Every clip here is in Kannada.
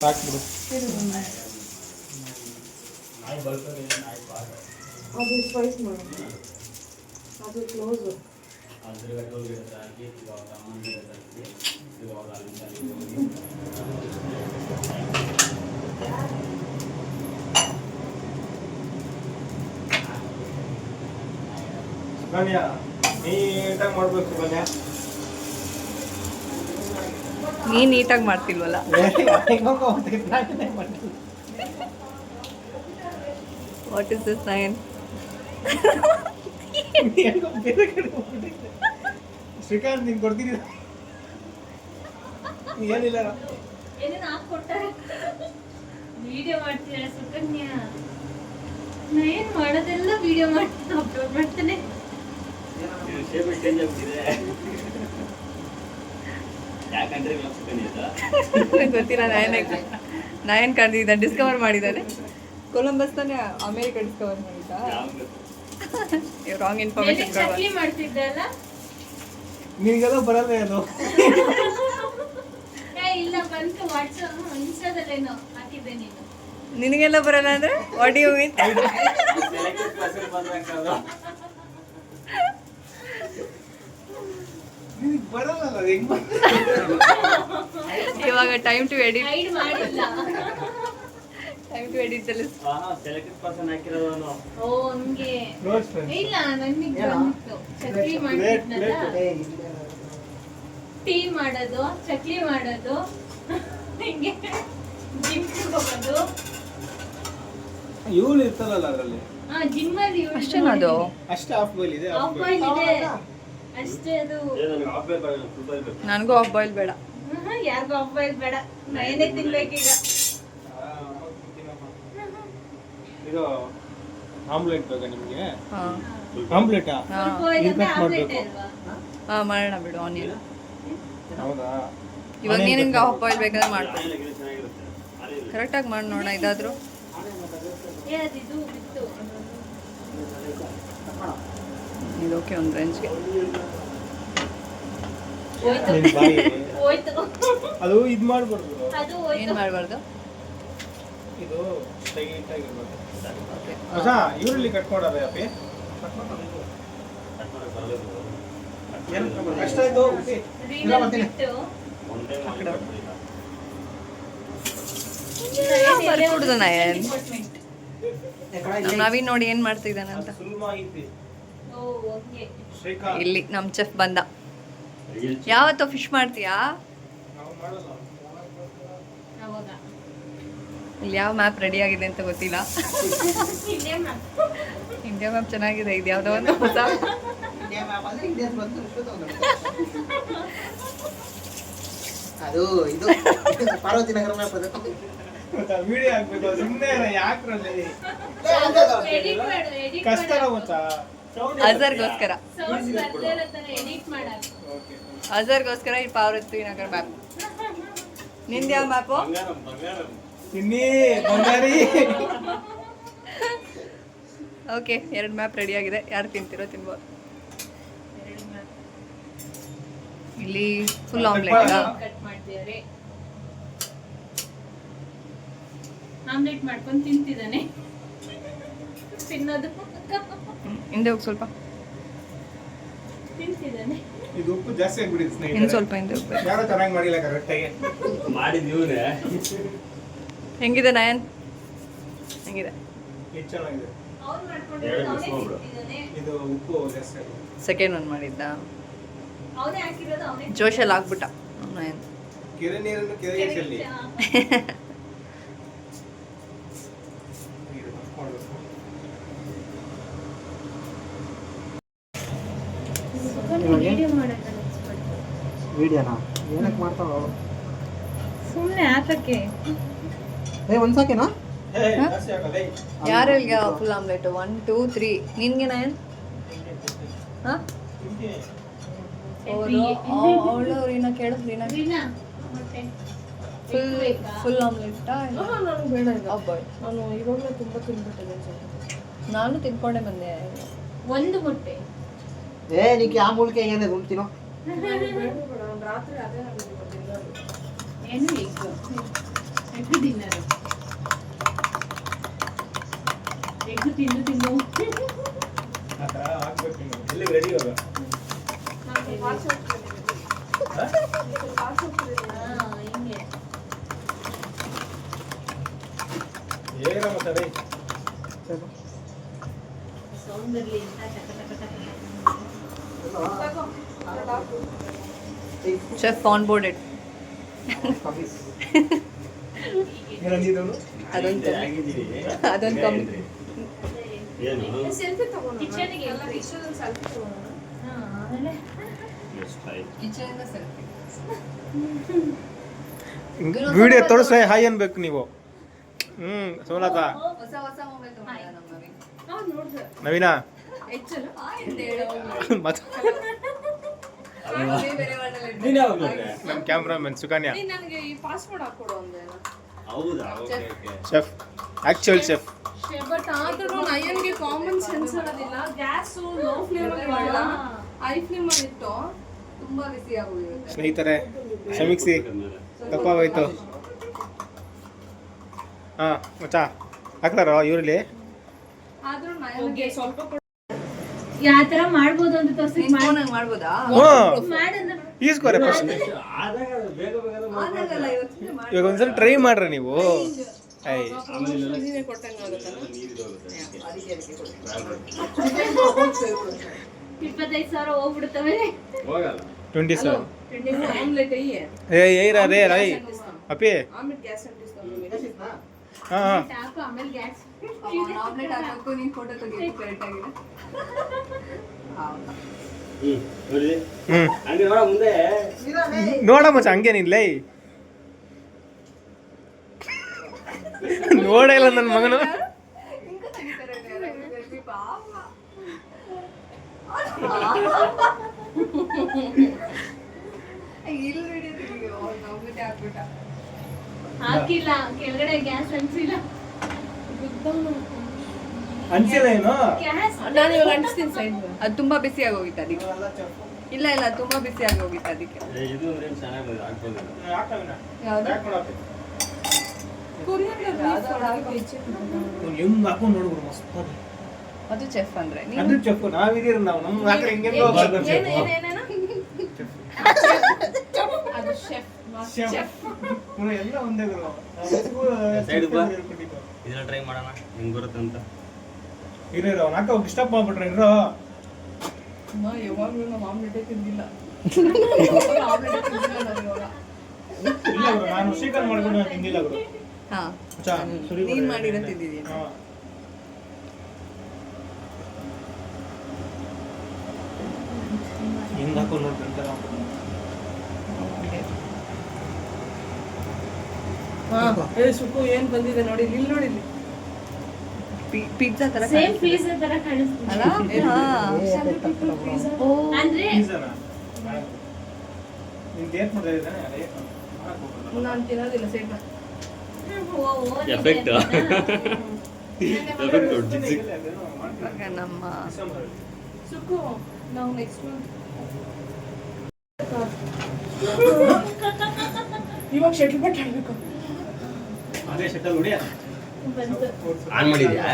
ಸಾಕ್ಬಿಡು. ಅದು ಸ್ಪೈಸ್ ಮಾಡು, ಅದು ಕ್ಲೋಸು. ಸುಕನ್ಯಾ ನೀಟಾಗಿ ಮಾಡ್ಬೇಕು. ಸುಕನ್ಯಾ ನೀನ್ ನೀಟಾಗಿ ಮಾಡ್ತಿಲ್ವಲ್ಲ. What is this Nayan? Srikanth ನೀನ್ ಕೊಡ್ತೀನಿ ಏನಿಲ್ಲ. ವಿಡಿಯೋ ಮಾಡ್ತೀರಾ ಸುಕನ್ಯಾ? ನಯನ್ ಮಾಡೋದೆಲ್ಲ ವಿಡಿಯೋ ಮಾಡ್ತಾನೆ, ಅಪ್ಲೋಡ್ ಮಾಡ್ತಾನೆ. ಗೊತ್ತಿಲ್ಲ. ನಯನ್ ಕಂಡಿದ್ದ ಡಿಸ್ಕವರ್ ಮಾಡಿದ್ದಾನೆ. ಕೊಲಂಬಸ್ ತಾನೆ ಅಮೇರಿಕಾ ಡಿಸ್ಕವರ್ ಮಾಡಿದ್ದ. ರಾಂಗ್ ಇನ್ಫಾರ್ಮೇಶನ್ ಚಕ್ಲಿ ಮಾಡ್ತಿದ್ದಲ್ಲ? ನಿನಗೆಲ್ಲ ಬರಲ್ಲ ಅದು. ಇಲ್ಲ ಬಂತು, ವಾಟ್ಸಪ್ ಇನ್ಸ್ಟಾದಲ್ಲೇನೋ ಹಾಕಿದ್ದೆ ನೀನು. ನಿನಗೆಲ್ಲ ಬರಲ್ಲ ಅಂದ್ರೆ ವಾಟ್ ಯು ಮೀನ್? ಬರಲ್ಲ ಹೆಂಗ್ ಇವಾಗ ಟೈಮ್ ಟು ಎಡಿಟ್. ಹೈಡ್ ಮಾಡಿಲ್ಲ. ಟೈಮ್ ಟು ಎಡಿಟ್ ಅಲ್ಲಿ ಸೆಲೆಕ್ಟೆಡ್ ಪರ್ಸನ್ ಹಾಕಿರೋದು. ಓ ಹಂಗೆ. Close friend. ಇಲ್ಲ ನನಗೆ ಬಂತು. ಚಕ್ಲಿ ಮಾಡ್ತಿದ್ನಲ್ಲ, ಟೀ ಮಾಡೋದು, ಚಕ್ಲಿ ಮಾಡೋದು, ಹಿಂಗೆ ಜಿಮ್ ಹೋಗೋದು. ಇವಳು ಇರ್ತದಲ್ಲ ಅದರಲ್ಲಿ. ಜಿಮ್ ಅಲ್ಲಿ ಅಷ್ಟೇನಾ ಅದು? ಅಷ್ಟೇ ಆಫ್ ಬಾಯ್ಲ್ ಇದೆ. ಆಫ್ ಬಾಯ್ಲ್ ಇದೆ ಅಷ್ಟೇ ಅದು. ನನಗೆ ಆಫ್ ಬೇಡ, ಫುಲ್ ಬಾಯ್ಲ್ ಬೇಕು. ನನಗೂ ಆಫ್ ಬಾಯ್ಲ್ ಬೇಡ. ಯಾರಿಗೂ ಆಫ್ ಬಾಯ್ಲ್ ಬೇಡ, ನಯನೇ ತಿನ್ಬೇಕೀಗ. ಇದು ಆಮ್ಲೆಟ್ ಬೇಕಾ ನಿಮಗೆ? ಹಾ ಆಮ್ಲೆಟಾ? ಫುಲ್ ಬಾಯ್ಲ್ ಅಂದ್ರೆ ಕಟ್ ಆಮ್ಲೆಟ್ ಮಾಡ್ಬೇಕು. ಅಲ್ವಾ? ಹಾ ಮಾಡೋಣ ಬಿಡು. ಆನಿಯನ್ ಹೌದಾ? ಇವಾಗ ನಿನಗೆ ಆಫ್ ಬಾಯ್ಲ್ ಬೇಕಾದ್ರೆ ಮಾಡ್ಕೊ. ಚೆನ್ನಾಗಿರುತ್ತೆ. ಕರೆಕ್ಟಾಗಿ ಮಾಡಿ ನೋಡೋಣ ಇದಾದರೂ. ಇದು ಬಿತ್ತು. ಇದು ಓಕೆ ಒಂದು ರೇಂಜ್ಗೆ. ನಿನ್ ಬಾಯಿ. ಹೋಯ್ತು ಅದು ಇದು ಮಾಡ್ಬಾರ್ದು. ಅದು ಏನು ಹೋಯ್ತು. ಮಾಡಬಾರ್ದು? ಇದು ಟೈಟ್ ಆಗಿರ್ಬೇಕು. ಓಕೆ. ಹೊಸ ಈರುಳ್ಳಿ ಕಟ್ ಮಾಡೋದೇ ಅಪ್ಪಿ. ಏನು ಕಷ್ಟ ಆಯ್ತು ಅಪ್ಪಿ? ಇಲ್ಲ ಬರ್ತೀನಿ. ಬಿಟ್ಟು ಬರ್ಕೊಡ್ದು ನಯನ್. ಡಿಪಾರ್ಟ್ಮೆಂಟ್. ನಮ್ಮ ನವೀನ್ ನೋಡಿ ಏನು ಮಾಡ್ತಿದ್ದಾನೆ ಅಂತ. ಸುಲ್ಮ ಐತಿ. ಓ ಓಕೆ. ಶ್ರೀಕಾಂತ್ ಇಲ್ಲಿ ನಮ್ಮ ಚೆಫ್ ಬಂದ. ಯಾವತ್ತೋ ಫಿಶ್ ಮಾಡ್ತೀಯಾ? ನಾವು ಮಾಡಲ್ಲ. ಅವಾಗ ಇಲ್ಲಿ ಯಾವ ಮ್ಯಾಪ್ ರೆಡಿ ಆಗಿದೆ ಅಂತ ಗೊತ್ತಿಲ್ಲ. ಇಲ್ಲೇ ಮಾಡು. ಇಂಡಿಯಾ ಮ್ಯಾಪ್ ಚೆನ್ನಾಗಿದೆ. ಇದು ಯಾವುದೋ ಒಂದು ಹೊಸ. ಅದು ಇದು ಪಾರ್ವತಿ ನಗರ ಮ್ಯಾಪ್ ಅದು. ವಿಡಿಯೋ ಹಾಕ್ಬೇಕು. ಸುಮ್ಮನೆ ಯಾಕ್ರಲ್ಲಿ ಎಡಿಟ್ ಮಾಡು, ಎಡಿಟ್ ಕಷ್ಟ ಮಾಡು. ಗೊತ್ತಾ? ಅಜರ್ಗೋಸ್ಕರ ಸೌಂಡ್ ಬರ್ದೇ ಇರೋ ತರ ಎಡಿಟ್ ಮಾಡಾಕು. ಓಕೆ. ಅಜರ್ಗೋಸ್ಕರ ಈ ಪಾರ್ವತಿ ನಗರ ಮ್ಯಾಪ್. ನಿಂದು ಯಾವ ಮ್ಯಾಪು? ಬಂಗಾರಂ ಬಂಗಾರಂ. ತಿನ್ನಿ ಬಂಗಾರಿ. ಓಕೆ, 2 ಮ್ಯಾಪ್ ರೆಡಿ ಆಗಿದೆ. ಯಾರು ತಿಂತಿರೋ ತಿನ್ಬೋದು. ಇಲ್ಲಿ ಫುಲ್ ಆಮ್ಲೆಟ್. ಕಟ್ ಮಾಡ್ತಿದ್ದಾರೆ. ಆಮ್ಲೆಟ್ ಮಾಡ್ಕೊಂಡು ತಿಂತಿದ್ದಾನೆ. ತಿನ್ನೋದು ಹಿಂದೆ ಹೋಗಿ ಸ್ವಲ್ಪ. ತಿಂತಿದ್ದಾನೆ. ಇದು ಉಪ್ಪು ಜಾಸ್ತಿ ಆಗ್ಬಿಟ್ಟಿದೆ ಇನ್ನು ಸ್ನೇಹಿತರೆ. ಸ್ವಲ್ಪ ಹಿಂದೆ ಹೋಗ್ಬೇಕು. ಯಾರೋ ಚೆನ್ನಾಗಿ ಮಾಡಿಲ್ಲ ಕರೆಕ್ಟಾಗಿ. ಮಾಡಿದ್ ನೀವೇ. ಹೆಂಗಿದೆ ನಯನ್? ಹೆಂಗಿದೆ? ಇದು ಚೆನ್ನಾಗಿದೆ. ಅವ್ನು ಮಾಡ್ಕೊಂಡು ಎರಡು ಅವನೇ ಬಿಸ್ಕೊಂಡ್ಬಿಡು. ತಿಂತಿದ್ದಾನೆ. ಇದು ಉಪ್ಪು ಜಾಸ್ತಿ ಆಗಿದೆ. ಸೆಕೆಂಡ್ ಒನ್ ಮಾಡಿದ್ದ. ಅವನೇ ಹಾಕಿರೋದು ಅವನೇ. ಜೋಶಲ್ಲಿ ಆಗ್ಬಿಟ್ಟ ನಯನ್. ಕೆರೆ ನೀರನ್ನು ಕೆರೆಗೆ ಚೆಲ್ಲಿ. ನೀರು ಹಾಕ್ಕೊಳ್ಬೇಕು. ವಿಡಿಯೋ ಮಾಡೋದಲ್ಲ ವಿಡಿಯೋನಾ ಏನಕ್ಕೆ ಮಾಡ್ತಾವ? ಸುಮ್ಮನೆ ಆತಕ್ಕೆ. ಒಂದು ಸಾಕೇನಾ? ಹೇ, ಜಾಸ್ತಿ ಆಗಲ್ಲ. ಯಾರಿಗೆ ಫುಲ್ ಆಮ್ಲೆಟ್? 1 2 3. ನಿನ್ಗೆ ನಯನ್? ಹಾಂ ಅವಳು ರೀನಾ ಕೇಳು. ರೀನಾ ರೀನಾ ಮತ್ತೆ ಫುಲ್ ಆಮ್ಲೆಟ್ಟಾ? ನನಗೆ ಬೇಡ ಇಲ್ಲ. ಅಬ್ಬಾಯ್. ನಾನು ಇವಾಗಲೇ ತುಂಬ ತಿನ್ಬಿಟ್ಟಿದ್ದೆ. ನಾನು ತಿನ್ಕೊಂಡೆ ಬಂದೆ. ಒಂದು ಮೊಟ್ಟೆ. ನಿಕ್ಕೆ ಆ ಮೂಲಿಕೆ ಏನೇ ಉಂಟಿನೋ ಬೇಡ ಬೇಡ, ನಾನು ರಾತ್ರಿ ಅದೇ ನನಗೆ ಗೊತ್ತಿಲ್ಲ. ಏನು ಎಗ್ ಎಗ್ ಡಿನ್ನರ್. ಎಗ್ ತಿನ್ನು ಆ ಥರ ಹಾಕ್ಬೇಕು ನೀನು. ಎಲ್ಲಿಗೆ ರೆಡಿ ಇವಾಗ? ಹಿಂಗೆ ಏನ ಮತ್ತೆ ರೈ ಸೌಂಡ್ ಬರಲಿ ಅಂತ ಟಕ ಟಕ ಟಕ. Chef on boarded. ಏನಂದಿದ್ದವನು? ಅದೊಂದು ಆಗಿದ್ದೀವಿ. ಅದೊಂದು ಕಮ್ಮಿ. ಏನು ಸೆಲ್ಫಿ ತಗೊಂಡು ಕಿಚನ್ಗೆ ಎಲ್ಲ ಕಿಚನ್ ಸೆಲ್ಫಿ ತಗೊಂಡು ಆಮೇಲೆ ಕಿಚನ್ ಸೆಲ್ಫಿ. ವಿಡಿಯೋ ತೋರಿಸ್ರೆ ಹಾಯ್ ಅನ್ಬೇಕು ನೀವು. ಸೋಲತ ಹೊಸ ಹೊಸ ಮೊಬೈಲ್ ತಗೊಂಡ ನಮ್ಮ ನವೀನ್. ನೋಡ್ದೆ ನವೀನ ಹೆಚ್ಚಲ್ಲ ಅಂತ ಹೇಳೋ ಮತ್ತೆ ಬೇರೆ ವರ್ಡಲ್ಲಿ ನೀನ್ ಯಾವಾಗ ನೋಡ್ದೆ? ನಮ್ಮ ಕ್ಯಾಮ್ರಾಮನ್ ಸುಕನ್ಯಾ ನೀನ್ ನನಗೆ ಈ ಪಾಸ್ವರ್ಡ್ ಹಾಕೊಡು ಅಂದೆ ಹೌದಾ okay okay chef actual chef. But ಆದ್ರೂ ನಯನ್ಗೆ ಕಾಮನ್ ಸೆನ್ಸ್ ಇರೋದಿಲ್ಲ. ಗ್ಯಾಸ್ ಲೋ ಫ್ಲೇಮ್ ಅಲ್ಲಿ ಮಾಡಲ್ಲ, ಹೈ ಫ್ಲೇಮ್ ಅಲ್ಲಿ ಇಟ್ಟು ತುಂಬಾ ಬಿಸಿ ಆಗೋಗಿರುತ್ತೆ. ಸ್ನೇಹಿತರೆ ಕ್ಷಮಿಸಿ ತಪ್ಪಾಗೋಯ್ತು. ಹಾ ಮಚ್ಚಾ ಹಾಕ್ತಾರೋ ಇವರಲ್ಲಿ? ಆದ್ರೂ ನಯನ್ಗೆ ಸ್ವಲ್ಪ ಯಾವ ತರ ಮಾಡ್ಬೋದು ಅಂತ ತೋರಿಸಿ ನೀನ್ ಫೋನಾಗ ಮಾಡ್ಬೋದಾ? ಮಾಡಂದ್ರೆ ಈಸ್ಕೋರೆ ಫಸ್ಟ್. ಆದಾಗ ಬೇಗ ಬೇಗ ಆದಾಗಲ್ಲ ಇವತ್ತು ಮಾಡಿ. ಇವಾಗ ಒಂದ್ಸಲ ಟ್ರೈ ಮಾಡ್ರಿ ನೀವು. ಐ ನೀನೇ ಕೊಟ್ಟಂಗೆ ಆಗುತ್ತಲ್ಲ. ಅದಕ್ಕೆ ಕೊಡಿ. 25,000 ಹೋಗ್ಬಿಡ್ತವೆ. ಹೋಗಲ್ಲ 27. ನೀವು ಆಮ್ಲೆಟ್ ಅಯ್ಯೆ ಏಯ್ರಾ ರೇ ರೈ ಅಪ್ಪಿ. ಆಮ್ಲೆಟ್ ಗ್ಯಾಸ್ ಅಂಟಿಸ್ತಾನೆ. ಹಾ ಹಾ ಸಾಕು ಆಮೇಲೆ ಗ್ಯಾಸ್. ಆಮ್ಲೆಟ್ ಹಾಕಬೇಕು, ನೀನ್ ಫೋಟೋ ತೆಗಿಬೇಕು ಕರೆಕ್ಟ್ ಆಗಿದೆ. ಹೌದಾ? ನೋಡಿ ಹ್ಮ್ ಹಂಗೆ ನೋಡ ಮುಂದೆ ನೋಡ ಮಚ್ಚ ಹಂಗೇನಿಲ್ಲ. ನೋಡೇ ಇಲ್ಲ ನನ್ನ ಮಗನು. ಹಿಂಗ ತೆಗಿತಾರೆ selfie, ಪಾಪ. ಇಲ್ಲಿ ವಿಡಿಯೋ ತೆಗಿಯೋ ಆಮ್ಲೆಟ್ ಹಾಕ್ಬಿಟ್ಟ. ಹಾಕಿಲ್ಲ ಕೆಳಗಡೆ ಗ್ಯಾಸ್ ಅನ್ಸಿಲ್ಲ. ಅನ್ಸಿಲ್ಲ ಏನು? ಗ್ಯಾಸ್ ನಾನು ಇವಾಗ ಅಂಟಿಸ್ತೀನಿ ಸೈಡ್. ಅದು ತುಂಬಾ ಬಿಸಿ ಆಗೋಗಿತ್ತು ಅದಕ್ಕೆ. ಇಲ್ಲ ಇಲ್ಲ ತುಂಬಾ ಬಿಸಿ ಆಗೋಗಿತ್ತು ಅದಕ್ಕೆ. ಇದು ಅಂದ್ರೆ ಚೆನ್ನಾಗಿ ಬಂದಿದೆ ಹಾಕ್ಬೋದು. ಯಾವ್ದು? ಹೆಂಗ್ ಹಾಕೊಂಡು ನೋಡ್ಬಿಡು ಮಸ್ತ್. ಅದು ಚೆಫ್ ಅಂದ್ರೆ ಅದು ನೀವು ಚೆಫ್ ನಾವಿದೀರ ನಾವು ನಮ್ಮ ಹಾಕಿ ಹೆಂಗೆಂಗೋ ಬರ್ಬೇಕು ಚೆಫ್. ಅದು ಶೆಫ್ ಚೆಫ್ ಎಲ್ಲ ಒಂದೇ ಗುರು. Side ಬಾ. ಇದನ್ನ ಟ್ರೈ ಮಾಡೋಣ ಹೆಂಗ್ ಬರುತ್ತೆ ಅಂತ. ಇರೋ ಅವ್ನು ಹಾಕ ಡಿಸ್ಟರ್ಬ್ ಮಾಡ್ಬಿಟ್ರೆ ಇರೋ. ಯಾವಾಗಲೂ ನಾವು ಆಮ್ಲೆಟೇ ತಿಂದಿಲ್ಲ. ಆಮ್ಲೆಟ್ ತಿಂದಿಲ್ಲ ನಾನು ಇವಾಗ. ಇಲ್ಲ ಗುರು ನಾನು ಶ್ರೀಕಾಂತ್ ಮಾಡ್ಕೊಂಡು ನಾನು ತಿಂದಿಲ್ಲ ಗುರು. ಹಾ ಅಚ್ಚಾ ಸರಿ ನೀನ್ ಮಾಡಿರೋ ತಿಂದಿದ್ದೀನಿ. ಹಾ ಹೆಂಗ್ ಹಾಕೊಂಡು ನೋಡ್ಕೊಂತಾರ. ಸುಕ್ಕು ಏನ್ ಬಂದಿದೆ ನೋಡಿ ಇಲ್ಲಿ ನೋಡಿ ಇಲ್ಲಿ. ಪಿಜ್ಜಾ ತರ ಸೇಮ್ ಪೀಸ್ ತರ ಕಾಣಿಸ್ತಿದೆ. ಅಲ್ಲ? ಹಾ. ಓ. ಅಂದ್ರೆ ಪೀಝಾನ ನಿನ್ ಡೇಟ್ ಮಾಡ್ತಾ ಇದ್ದಾನೆ ಅದೇ ನಾನು ತಿನ್ನೋದಿಲ್ಲ ಸೇಟ. ಎಫೆಕ್ಟ್ ಇವಾಗ ನಮ್ಮ ಸುಕ್ಕು ನಾವು ನೆಕ್ಸ್ಟ್ ಮಂತ್ ಇವಾಗ ಶಟ್ಲ್ ಬ್ಯಾಟ್ ಆಡ್ಬೇಕು. ಅದೇ ಶಟಲ್ ಹೊಡಿಯ ಬಂತು. ಆನ್ ಮಾಡಿದ್ಯಾ?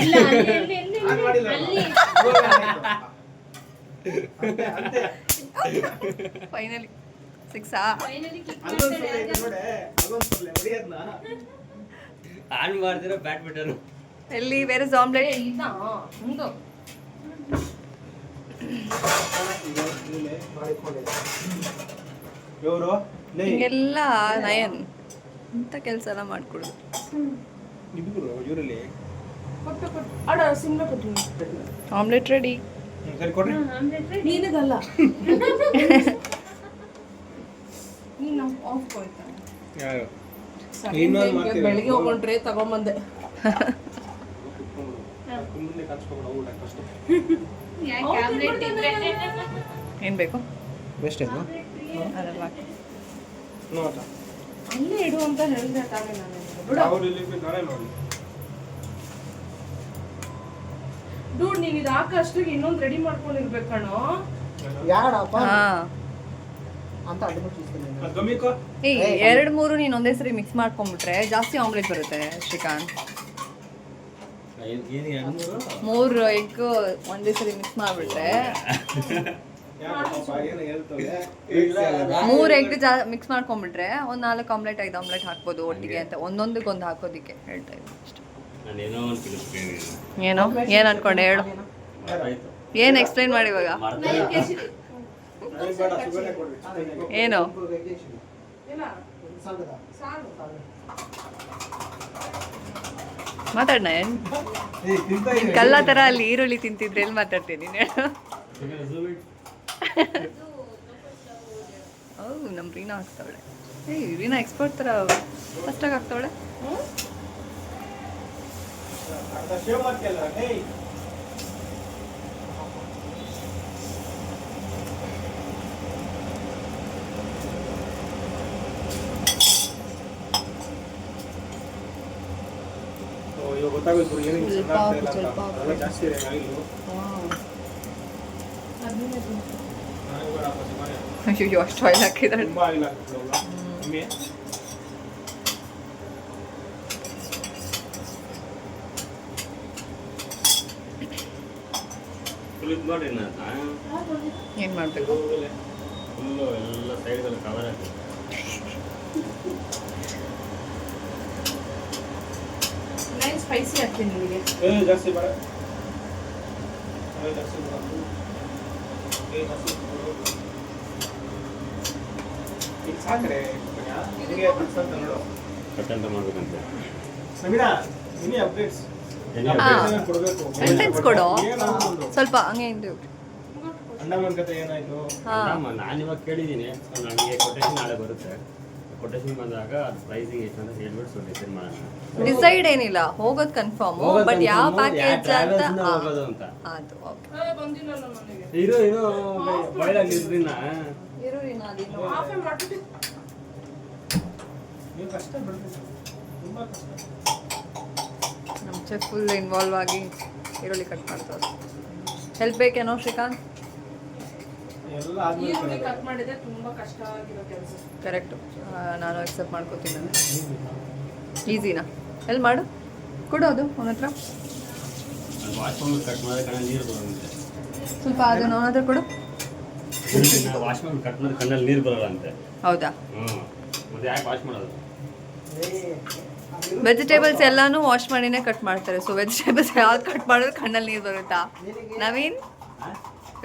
ಇಲ್ಲ ಅಲ್ಲಿ ಆನ್ ಮಾಡಿಲ್ಲ ಅಲ್ಲಿ ಅಂತೆ ಫೈನಲಿ ಸಿಕ್ಸಾ? ಫೈನಲಿ ಕಿಕ್ ಅಲ್ಲೊಂದು ಮಾಡ್ತಾರೆ. ಸಲ ಇದೆ ನೋಡೆ ಅಲ್ಲೊಂದು ಸಲ ಹೊಡಿಯೋದ್ನ ಆನ್ ಮಾಡ್ದಿರೋ ಬ್ಯಾಡ್ಮಿಂಟನ್. ಎಲ್ಲಿ ವೇರ್ ಇಸ್ ಆಮ್ಲೆಟ್? ಇಲ್ಲ ಮುಂದು ಇವರು ಹಿಂಗೆಲ್ಲ ನಯನ್ ಇಂಥ ಕೆಲಸ ಎಲ್ಲ ಮಾಡ್ಕೊಡು. ಇಬ್ರು ಇವರಲ್ಲಿ ಕೊಟ್ಟು ಅಡ ಸಿಮ್ಲ ಕೊಟ್ಟು ಆಮ್ಲೆಟ್ ರೆಡಿ. ಸರಿ ಕೊಡ್ರಿ. Omelette ready. ನೀನದಲ್ಲ ನೀನು ಆಫ್ ಹೋಯ್ತಾ ಯಾರು ಬೆಳಿಗ್ಗೆ ಹೋಗ್ಕೊಂಡ್ರೆ ತಗೊಂಬಂದೆ. ಕುಂಬಳಕಾಯಿ ಕಚ್ಕೊಂಡು ಊಟ ಕಷ್ಟ. ಯಾಕೆ ಆಮ್ಲೆಟ್ ತಿಂದ್ರೆ ಏನು ಬೇಕು? ಬೆಸ್ಟ್ ಇದು ಅದೆಲ್ಲ ನೋಟ ಅಲ್ಲೇ ಇಡು ಅಂತ ಹೇಳಿದೆ ತಾನೇ ನಾನು. ಬಿಡು ಅವ್ರು ಇಲ್ಲಿ ನಾನೇ ನೋಡಿ ಡೂಡ್ ನೀನು ಇದು ಹಾಕ ಅಷ್ಟಿಗೆ ಇನ್ನೊಂದು ರೆಡಿ ಮಾಡ್ಕೊಂಡಿರ್ಬೇಕು ಕಣೋ. ಯಾಡಪ್ಪ ಹಾ ಅಂತ ಅಡ್ಡು ಚೂಸ್ತೀನಿ ಗಮಿಕೋ ಏಯ್ 2-3 ನೀನು ಒಂದೇ ಸರಿ ಮಿಕ್ಸ್ ಮಾಡ್ಕೊಂಡ್ಬಿಟ್ರೆ ಜಾಸ್ತಿ ಆಮ್ಲೆಟ್ ಬರುತ್ತೆ ಶ್ರೀಕಾಂತ್. ಏನು 3 ಎಗ್ ಒಂದೇ ಸರಿ ಮಿಕ್ಸ್ ಮಾಡಿಬಿಟ್ರೆ ಏನು ಹೇಳ್ತವೆ 3 ಎಗ್ ಮಿಕ್ಸ್ ಮಾಡ್ಕೊಂಡ್ಬಿಟ್ರೆ ಒಂದು 4 ಆಮ್ಲೆಟ್ 5 ಆಮ್ಲೆಟ್ ಹಾಕ್ಬೋದು ಒಟ್ಟಿಗೆ ಅಂತ ಒಂದೊಂದಕ್ಕೆ ಒಂದು ಹಾಕೋದಿಕ್ಕೆ ಹೇಳ್ತಾ ಇದ್ದೀನಿ ಅಷ್ಟೇ. ನಾನೇನೋ ಒಂದು ಕಿಲೋ ಏನು ಏನು ಅನ್ಕೊಂಡೆ ಹೇಳು, ಆಯ್ತು ಏನು ಎಕ್ಸ್ಪ್ಲೈನ್ ಮಾಡಿ ಇವಾಗ. ಬೇಡ ಸುಗನೆ ಕೊಡ್ರಿ ಏನು ಇಲ್ಲ ಸಾರು ಮಾತಾಡೋಣ ಏನು ಕಲ್ಲ ಥರ ಅಲ್ಲಿ ಈರುಳ್ಳಿ ತಿಂತಿದ್ರೆ ಎಲ್ಲಿ ಮಾತಾಡ್ತೀನಿ ನೀನು ಹೇಳು. ಹೌದು ನಮ್ಮ ರೀನಾ ಹಾಕ್ತಾವಳೆ. ಏಯ್ ರೀನಾ ಎಕ್ಸ್ಪರ್ಟ್ ಥರ ಫಸ್ಟಾಗಿ ಹಾಕ್ತಾವಳೆ. ಅರ್ಧ ಶೇವ್ ಮಾಡ್ತಿಯಲ್ಲ ಏಯ್ ಇವಾಗ ಗೊತ್ತಾಗೋಯ್ತು ಏನಿಗೆ ಸ್ವಲ್ಪ ಸಣ್ಣ ಆಗ್ತಾ ಇಲ್ಲ ಸ್ವಲ್ಪ ಅಂತ. ಹಾಕು. ಅದೆಲ್ಲ ಜಾಸ್ತಿ ಇದೆ ಆಗಿಲ್ಲ ನಾನು ಬೇಡ ಸುಮ್ಮನೆ ಅಯ್ಯೋ ಅಷ್ಟು ಆಯಿಲ್ ಹಾಕಿದಾಳೆ. ತುಂಬಾ ಆಗಿಲ್ಲ ಕಮ್ಮಿ ಫುಲ್ ಇದು ಮಾಡಿ ಏನು ಮಾಡಬೇಕು? ಫುಲ್ಲು ಎಲ್ಲ ಸೈಡ್ಗೆಲ್ಲ ಕವರ್ ಹಾಕಿ ನೈನ್ ಸ್ಪೈಸಿ ಹಾಕ್ತೀನಿ ನಿಮಗೆ. ಜಾಸ್ತಿ ಬೇಡ ಜಾಸ್ತಿ ಬೇಡ ಜಾಸ್ತಿ ಈಗ ಸಾಕ್ರೆ ನಿಮಗೆ ಅಂತ ನೋಡು ಕಟ್ಟಂತ ಮಾಡ್ಬೇಕಂತೆ. ಸಮೀರಾ ನಿನ್ನೆ ಅಪ್ಡೇಟ್ಸ್ ಕೊಡಬೇಕು ಸೆಂಟೆನ್ಸ್ ಕೊಡು ಏನಾದ್ರು ಸ್ವಲ್ಪ ಹಂಗೆ ಹಿಂದೆ ಅಂಡಮಾನ್ ಕತೆ ಏನಾಯ್ತು ಹಾಂ ನಾನು ಇವಾಗ ಕೇಳಿದ್ದೀನಿ, ನನಗೆ ಕೊಟೇಶನ್ ನಾಳೆ ಬರುತ್ತೆ. ಕೊಟೇಶನ್ ಬಂದಾಗ ಅದು ಪ್ರೈಸಿಂಗ್ ಎಷ್ಟು ಅಂತ ಹೇಳ್ಬಿಟ್ಟು ಸೊ ಡಿಸೈಡ್ ಮಾಡೋಣ. ಡಿಸೈಡ್ ಏನಿಲ್ಲ, ಹೋಗೋದು ಕನ್ಫರ್ಮ್, ಬಟ್ ಯಾವ ಪ್ಯಾಕೇಜ್ ಅಂತ ಹೋಗೋದು ಅಂತ ಅದು ಓಕೆ. ಬಂದಿಲ್ಲಲ್ಲ ನನಗೆ. ಇದು ಬಾಯ್ಲಾಗಿದ್ರಿನ ಹಾಫ್ ಮಾಡ್ಬಿಟ್ಟು ನೀವು ಕಷ್ಟ ಬಿಡ್ತೀವಿ ತುಂಬಾ ಕಷ್ಟ ನಮ್ಮ ಚೆಫ್ ಫುಲ್ ಇನ್ವಾಲ್ವ್ ಆಗಿ ಈರುಳ್ಳಿ ಕಟ್ ಮಾಡ್ತಾರೆ. ಹೆಲ್ಪ್ ಬೇಕೇನೋ ಶ್ರೀಕಾಂತ್? ಎಲ್ಲ ಈರುಳ್ಳಿ ಆದ್ಮೇಲೆ ಕಟ್ ಮಾಡಿದ್ರೆ ತುಂಬಾ ಕಷ್ಟ ಆಗಿರೋ ಕೆಲಸ. ಕರೆಕ್ಟು, ನಾನು ಅಕ್ಸೆಪ್ಟ್ ಮಾಡ್ಕೋತೀನಿ. ಈಸಿನಾ? ಎಲ್ಲಿ ಮಾಡು, ಕೊಡು ಅದು ಅವನ ಹತ್ರ ವಾಶ್ ಮಾಡಿ ಕಟ್ ಮಾಡಿದ್ರೆ ಕಣ್ಣಲ್ಲಿ ನೀರು ಬರೋದಂತೆ. ಸ್ವಲ್ಪ ಅದನ್ನ ಅವನ ಹತ್ರ ಕೊಡು. ವಾಶ್ ಮಾಡಿ ಕಟ್ ಮಾಡಿದ್ರೆ ಕಣ್ಣಲ್ಲಿ ನೀರು ಬರೋಲ್ಲ ಅಂತೆ. ಹೌದಾ? ಹ್ಞೂ ಮತ್ತೆ ಯಾಕೆ ವಾಶ್ ಮಾಡೋದು? ವೆಜಿಟೇಬಲ್ಸ್ ಎಲ್ಲಾನು ವಾಶ್ ಮಾಡಿನೇ ಕಟ್ ಮಾಡ್ತಾರೆ. ಸೊ ವೆಜಿಟೇಬಲ್ಸ್ ಯಾವ್ದು ಕಟ್ ಮಾಡಿದ್ರೆ ಕಣ್ಣಲ್ಲಿ ನೀರು ಬರುತ್ತಾ ನವೀನ್?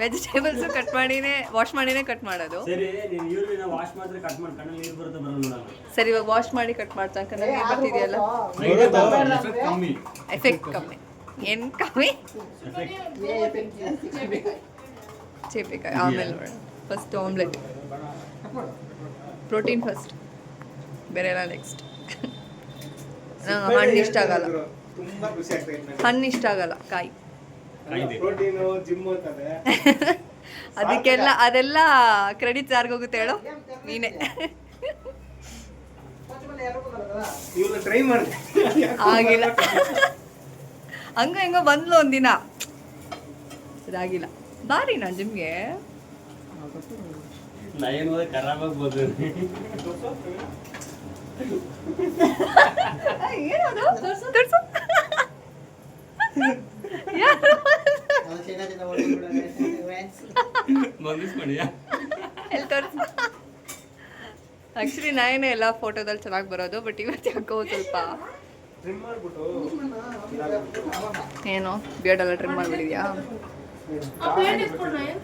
ವೆಜಿಟೇಬಲ್ಸು ಕಟ್ ಮಾಡಿನೇ ವಾಶ್ ಮಾಡಿನೇ ಕಟ್ ಮಾಡೋದು. ಸರಿ, ನೀನು ಈರುಳ್ಳಿನ ವಾಶ್ ಮಾಡಿದ್ರೆ ಕಟ್ ಮಾಡಿ ಕಣ್ಣಲ್ಲಿ ನೀರು ಬರುತ್ತೆ ಬರಲ್ಲ ನೋಡೋಣ. ಸರಿ, ಇವಾಗ ವಾಶ್ ಮಾಡಿ ಕಟ್ ಮಾಡ್ತಾ ಕಣ್ಣಲ್ಲಿ ನೀರು ಬರ್ತಿದೆಯಲ್ಲ, ಕಮ್ಮಿ ಎಫೆಕ್ಟ್ ಕಮ್ಮಿ. ಏನು ಕಮ್ಮಿ? ಚೇಪಿಕಾಯಿ ಆಮೇಲೆ ನೋಡೋಣ. ಫಸ್ಟ್ ಆಮ್ಲೆಟ್, ಪ್ರೋಟೀನ್ ಫಸ್ಟ್, ಬೇರೆ ಎಲ್ಲ ನೆಕ್ಸ್ಟ್. ಹಣ್ಣು ಇಷ್ಟ ಆಗಲ್ಲ, ತುಂಬಾ ಖುಷಿ ಆಗ್ತಾ ಇತ್ತು ಹಣ್ಣು ಇಷ್ಟ ಆಗಲ್ಲ, ಕಾಯಿ. ಪ್ರೋಟೀನ್ ಜಿಮ್ ಅಂತದೆ ಅದೆಲ್ಲ ಕ್ರೆಡಿಟ್ಸ್ ಯಾರಿಗೋಗುತ್ತೆ ಹೇಳು? ನೀನೇ. ಇವ್ನ ಟ್ರೈ ಮಾಡಿದೆ ಆಗಿಲ್ಲ, ಹಂಗ ಹೆಂಗೋ ಬಂದ್ಲು ಒಂದಿನ, ಇದಾಗಿಲ್ಲ. ಬಾರಿ ನಾ ಜಿಮ್ಗೆ. ನಾ ಏನು ಹೋದ್ರೆ ಖರಾಬ್ ಆಗ್ಬೋದು. ಏನದು? ತೋರ್ಸು. ಯಾರು? ಬಂದಿಸ್ಕೊಂಡಿಯಾ? ಎಲ್ಲಿ ತೋರ್ಸು. ಆ್ಯಕ್ಚುಲಿ ನಾನೇ ಎಲ್ಲ ಫೋಟೋದಲ್ಲಿ ಚೆನ್ನಾಗಿ ಬರೋದು, ಬಟ್ ಇವತ್ತು ಯಾಕೋ ಸ್ವಲ್ಪ ಟ್ರಿಮ್ ಮಾಡ್ಬಿಟ್ಟು ಏನು ಬಿಯರ್ಡೆಲ್ಲ ಟ್ರಿಮ್ ಮಾಡಿಬಿಟ್ಟಿದ್ಯಾ? ಆ ಪ್ಲೇಟ್ ಎತ್ಕೊಂಡು ನಯನ್.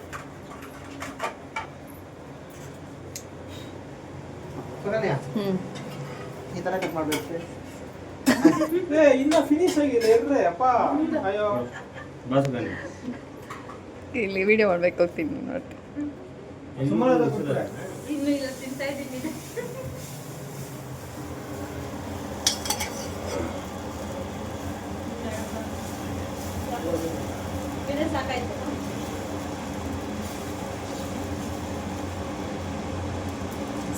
ಈ ತರ ಕಟ್ ಮಾಡ್ಬೇಕು. ಇನ್ನ ಫಿನಿಶ್ ಆಗಿದೆ ಇರ್ರೆ ಅಪ್ಪ. ಅಯ್ಯೋ ಬಸ್ ಬನ್ನಿ. ಇಲ್ಲಿ ವಿಡಿಯೋ ಮಾಡ್ಬೇಕು ಹೋಗ್ತೀನಿ ನೋಡಿ. ಸುಮಾರು ಕೂತ್ರೆ ಇನ್ನು ಇಲ್ಲ ತಿಂತಾ ಇದ್ದೀನಿ. ಇದೇ ಸಾಕಾಯ್ತು.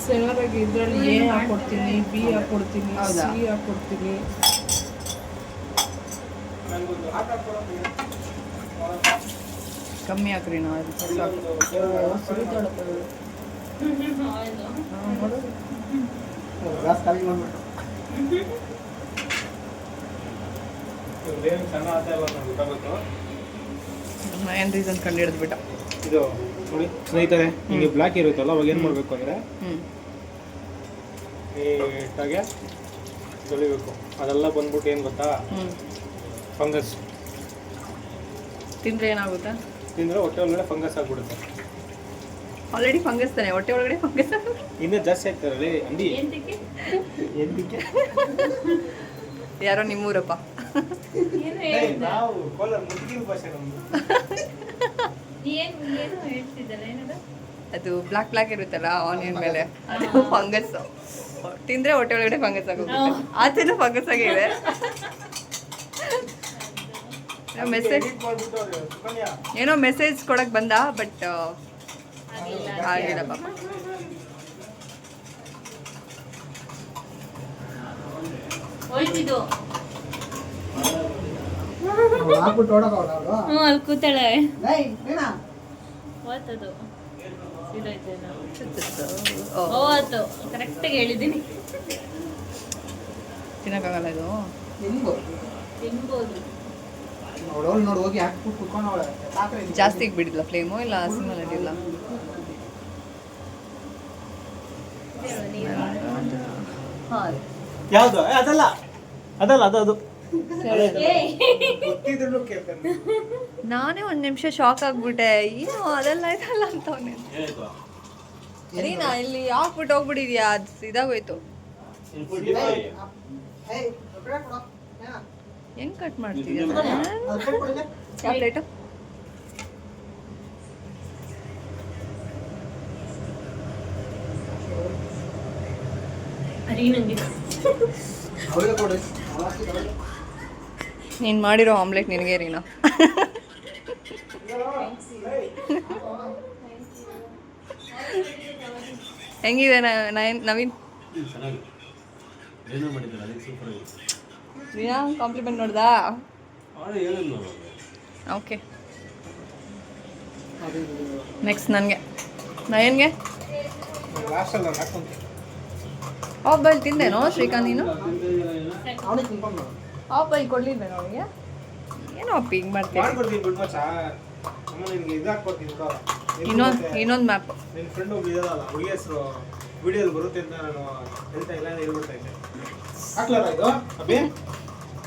ಸೆನರಾಗಿ ಇದ್ರಲ್ಲಿ ಎ ಹಾಕೊಡ್ತೀನಿ, ಬಿ ಹಾಕೊಡ್ತೀನಿ, ಹೌದಾ? ಸಿ ಹಾಕೊಡ್ತೀನಿ. ನಂಗೊಂದು ಆಟ ಕೊಡೋದು ಕಮ್ಮಿ ಹಾಕ್ರಿ ನಾವು ಸುರಿತಾಳಪ್ಪ ಇವಳು. ಗ್ಲಾಸ್ ಖಾಲಿ ಮಾಡ್ಬಿಟ್ಟು ಏನು ಸಣ್ಣ ಆತ ಇಲ್ಲ ನನಗೆ ಗೊತ್ತಾಗುತ್ತೆ. ಏನು ರೀಸನ್ ಕಂಡು ಹಿಡಿದ್ಬಿಟ್ಟ. ಇದು ನೋಡಿ ಸ್ನೇಹಿತರೆ, ಹಿಂಗೆ ಬ್ಲ್ಯಾಕ್ ಇರುತ್ತಲ್ಲ ಅವಾಗ ಏನು ಮಾಡಬೇಕು ಅಂದರೆ ನೀಟಾಗೆ ತೊಳಿಬೇಕು. ಅದೆಲ್ಲ ಬಂದ್ಬಿಟ್ಟು ಏನು ಗೊತ್ತಾ, ಫಂಗಸ್ ತಿಂದರೆ ಏನಾಗುತ್ತೆ? ತಿಂದರೆ ಹೊಟ್ಟೆ ಒಳಗಡೆ ಫಂಗಸ್ ಆಗ್ಬಿಡುತ್ತೆ. ಆಲ್ರೆಡಿ ಫಂಗಸ್ ತಾನೆ, ಹೊಟ್ಟೆ ಒಳಗಡೆ ಫಂಗಸ್. ಇನ್ನೂ ಜಾಸ್ತಿ ಆಗ್ತಾರಲ್ಲಿ ಅಂಡಿ. ಎಂತಕ್ಕೆ ಎಂದಕ್ಕೆ ಯಾರೋ ನಿಮ್ಮೂರಪ್ಪ. ಏನು ಹೇಳಿದ್ದ ನಾವು ಕೋಲಾರ ಮುದ್ಗಿನ ಭಾಷೆ ನಮ್ಮದು. ಏನು ಏನು ಹೇಳ್ತಿದ್ದಲ್ಲ ಏನದು ಅದು ಬ್ಲ್ಯಾಕ್ ಇರುತ್ತಲ್ಲ ಆನಿಯನ್ ಮೇಲೆ, ಅದು ಫಂಗಸ್. ತಿಂದರೆ ಹೊಟ್ಟೆ ಒಳಗಡೆ ಫಂಗಸ್ ಆಗೋಗುತ್ತೆ. ಆಚೆನೂ ಫಂಗಸ್ ಆಗೇ ಇದೆ. ಮೆಸೇಜ್ ಮಾಡ್ಬಿಟ್ಟು ಅವ್ರು ಸುಕನ್ಯಾ ಏನೋ ಮೆಸೇಜ್ ಕೊಡಕ್ಕೆ ಬಂದ, ಬಟ್ ಆಗಿಲ್ಲ ಪಾಪ. ಹೋಯ್ತಿದ್ದು ಹಾಕ್ಬಿಟ್ಟು ಓಡೋಕೆ ಅವಳು ಹ್ಞೂ ಅಲ್ಲಿ ಕೂತಾಳೆ ಏನಾ ಓದ್ತದು ಇದಾಯ್ತೇನೋ ಓ, ಓವತ್ತು ಕರೆಕ್ಟಾಗಿ ಹೇಳಿದ್ದೀನಿ ತಿನ್ನಕ್ಕಾಗಲ್ಲ ಇದು. ನಿಂಗು ತಿನ್ಬೋದು ಅವಳು ನೋಡಿ ಹೋಗಿ ಹಾಕ್ಬಿಟ್ಟು ಕುತ್ಕೊಂಡು ಅವಳೆ ಸಾಕ್ರೆ ಜಾಸ್ತಿ ಬಿಡಿದ್ಲ ಫ್ಲೇಮು, ಇಲ್ಲ ಸಿಮ್ಮಲ್ ಅಡಿಲ್ಲ? ಹಾಂ, ಯಾವುದು ಅದಲ್ಲ ಅದಲ್ಲ ಅದು ಅದು ಏಯ್ ಗೊತ್ತಿದ್ರು ಕೇಳ್ತಾನೆ. ನಾನೇ ಒಂದು ನಿಮಿಷ ಶಾಕ್ ಆಗ್ಬಿಟ್ಟೆ. ಏನು ಅದೆಲ್ಲ ಇದಲ್ಲ ಅಂತ ಅವನೇ. ರೀನಾ ಇಲ್ಲಿ ಹಾಕ್ಬಿಟ್ಟು ಹೋಗ್ಬಿಟ್ಟಿದ್ಯಾ, ಅದು ಇದಾಗೋಯ್ತು. ಹೆಂಗ್ ಕಟ್ ಮಾಡ್ತಿದ್ಯಾ? ಯಾವ ಪ್ಲೇಟು? ಅರಿ ನಂಗೆ ಅವಳಿಗೆ ಕೊಡಿ ನೀನು ಮಾಡಿರೋ ಆಮ್ಲೆಟ್ ನಿನಗೆ ರೀನಾ. ಹೆಂಗಿದೆ ನವೀನ್? ಚೆನ್ನಾಗಿ ಏನೋ ಮಾಡಿದ್ದಾರೆ, ಅದಕ್ಕೆ ಸೂಪರ್ ಆಗಿದೆ. ರೀನಾ ಕಾಂಪ್ಲಿಮೆಂಟ್ ನೋಡ್ದಾ? ಅವಳು ಹೇಳಿದ್ನು ಓಕೆ, ನೆಕ್ಸ್ಟ್ ನನಗೆ. ನಯನ್ಗೆ ಲಾಸ್ಟಲ್ಲಿ ನಾನು ಹಾಕ್ಕೊಂತೀನಿ. ಆಫ್ ಬಾಯ್ಲ್ ತಿಂದೇನೋ ಶ್ರೀಕಾಂತ್ ನೀನು? ಅವನಿಗೆ ತಿನ್ಕೊಂಡು ಆಫ್ ಬಾಯ್ಲ್ ಕೊಡ್ಲಿಲ್ವೇನೋ ಅವನಿಗೆ? ಏನೋ ಅಪ್ಪ ಹಿಂಗೆ ಮಾಡ್ತೀನಿ. ಮಾಡ್ಕೊಡ್ತೀನಿ ಬಿಡು ಮಚ್ಚ. ಅಮ್ಮ ನಿನ್ಗೆ ಇದು ಹಾಕ್ಕೊಡ್ತೀನಿ ಗೊತ್ತಾ? ಇನ್ನೊಂದು ಮ್ಯಾಪ್. ನಿನ್ನ ಫ್ರೆಂಡ್ ಒಬ್ರು ಇದಾರಲ್ಲ, ಹುಡುಗಿ ಹೆಸರು ವಿಡಿಯೋದಲ್ಲಿ ಬರುತ್ತೆ ಅಂತ ನಾನು ಹೇಳ್ತಾ ಇಲ್ಲ, ಹೇಳ್ಬಿಡ್ತಾ ಇದ್ದೆ. ಹಾಕ್ಲಾರ ಇದು ಅಬ್ಬೇ?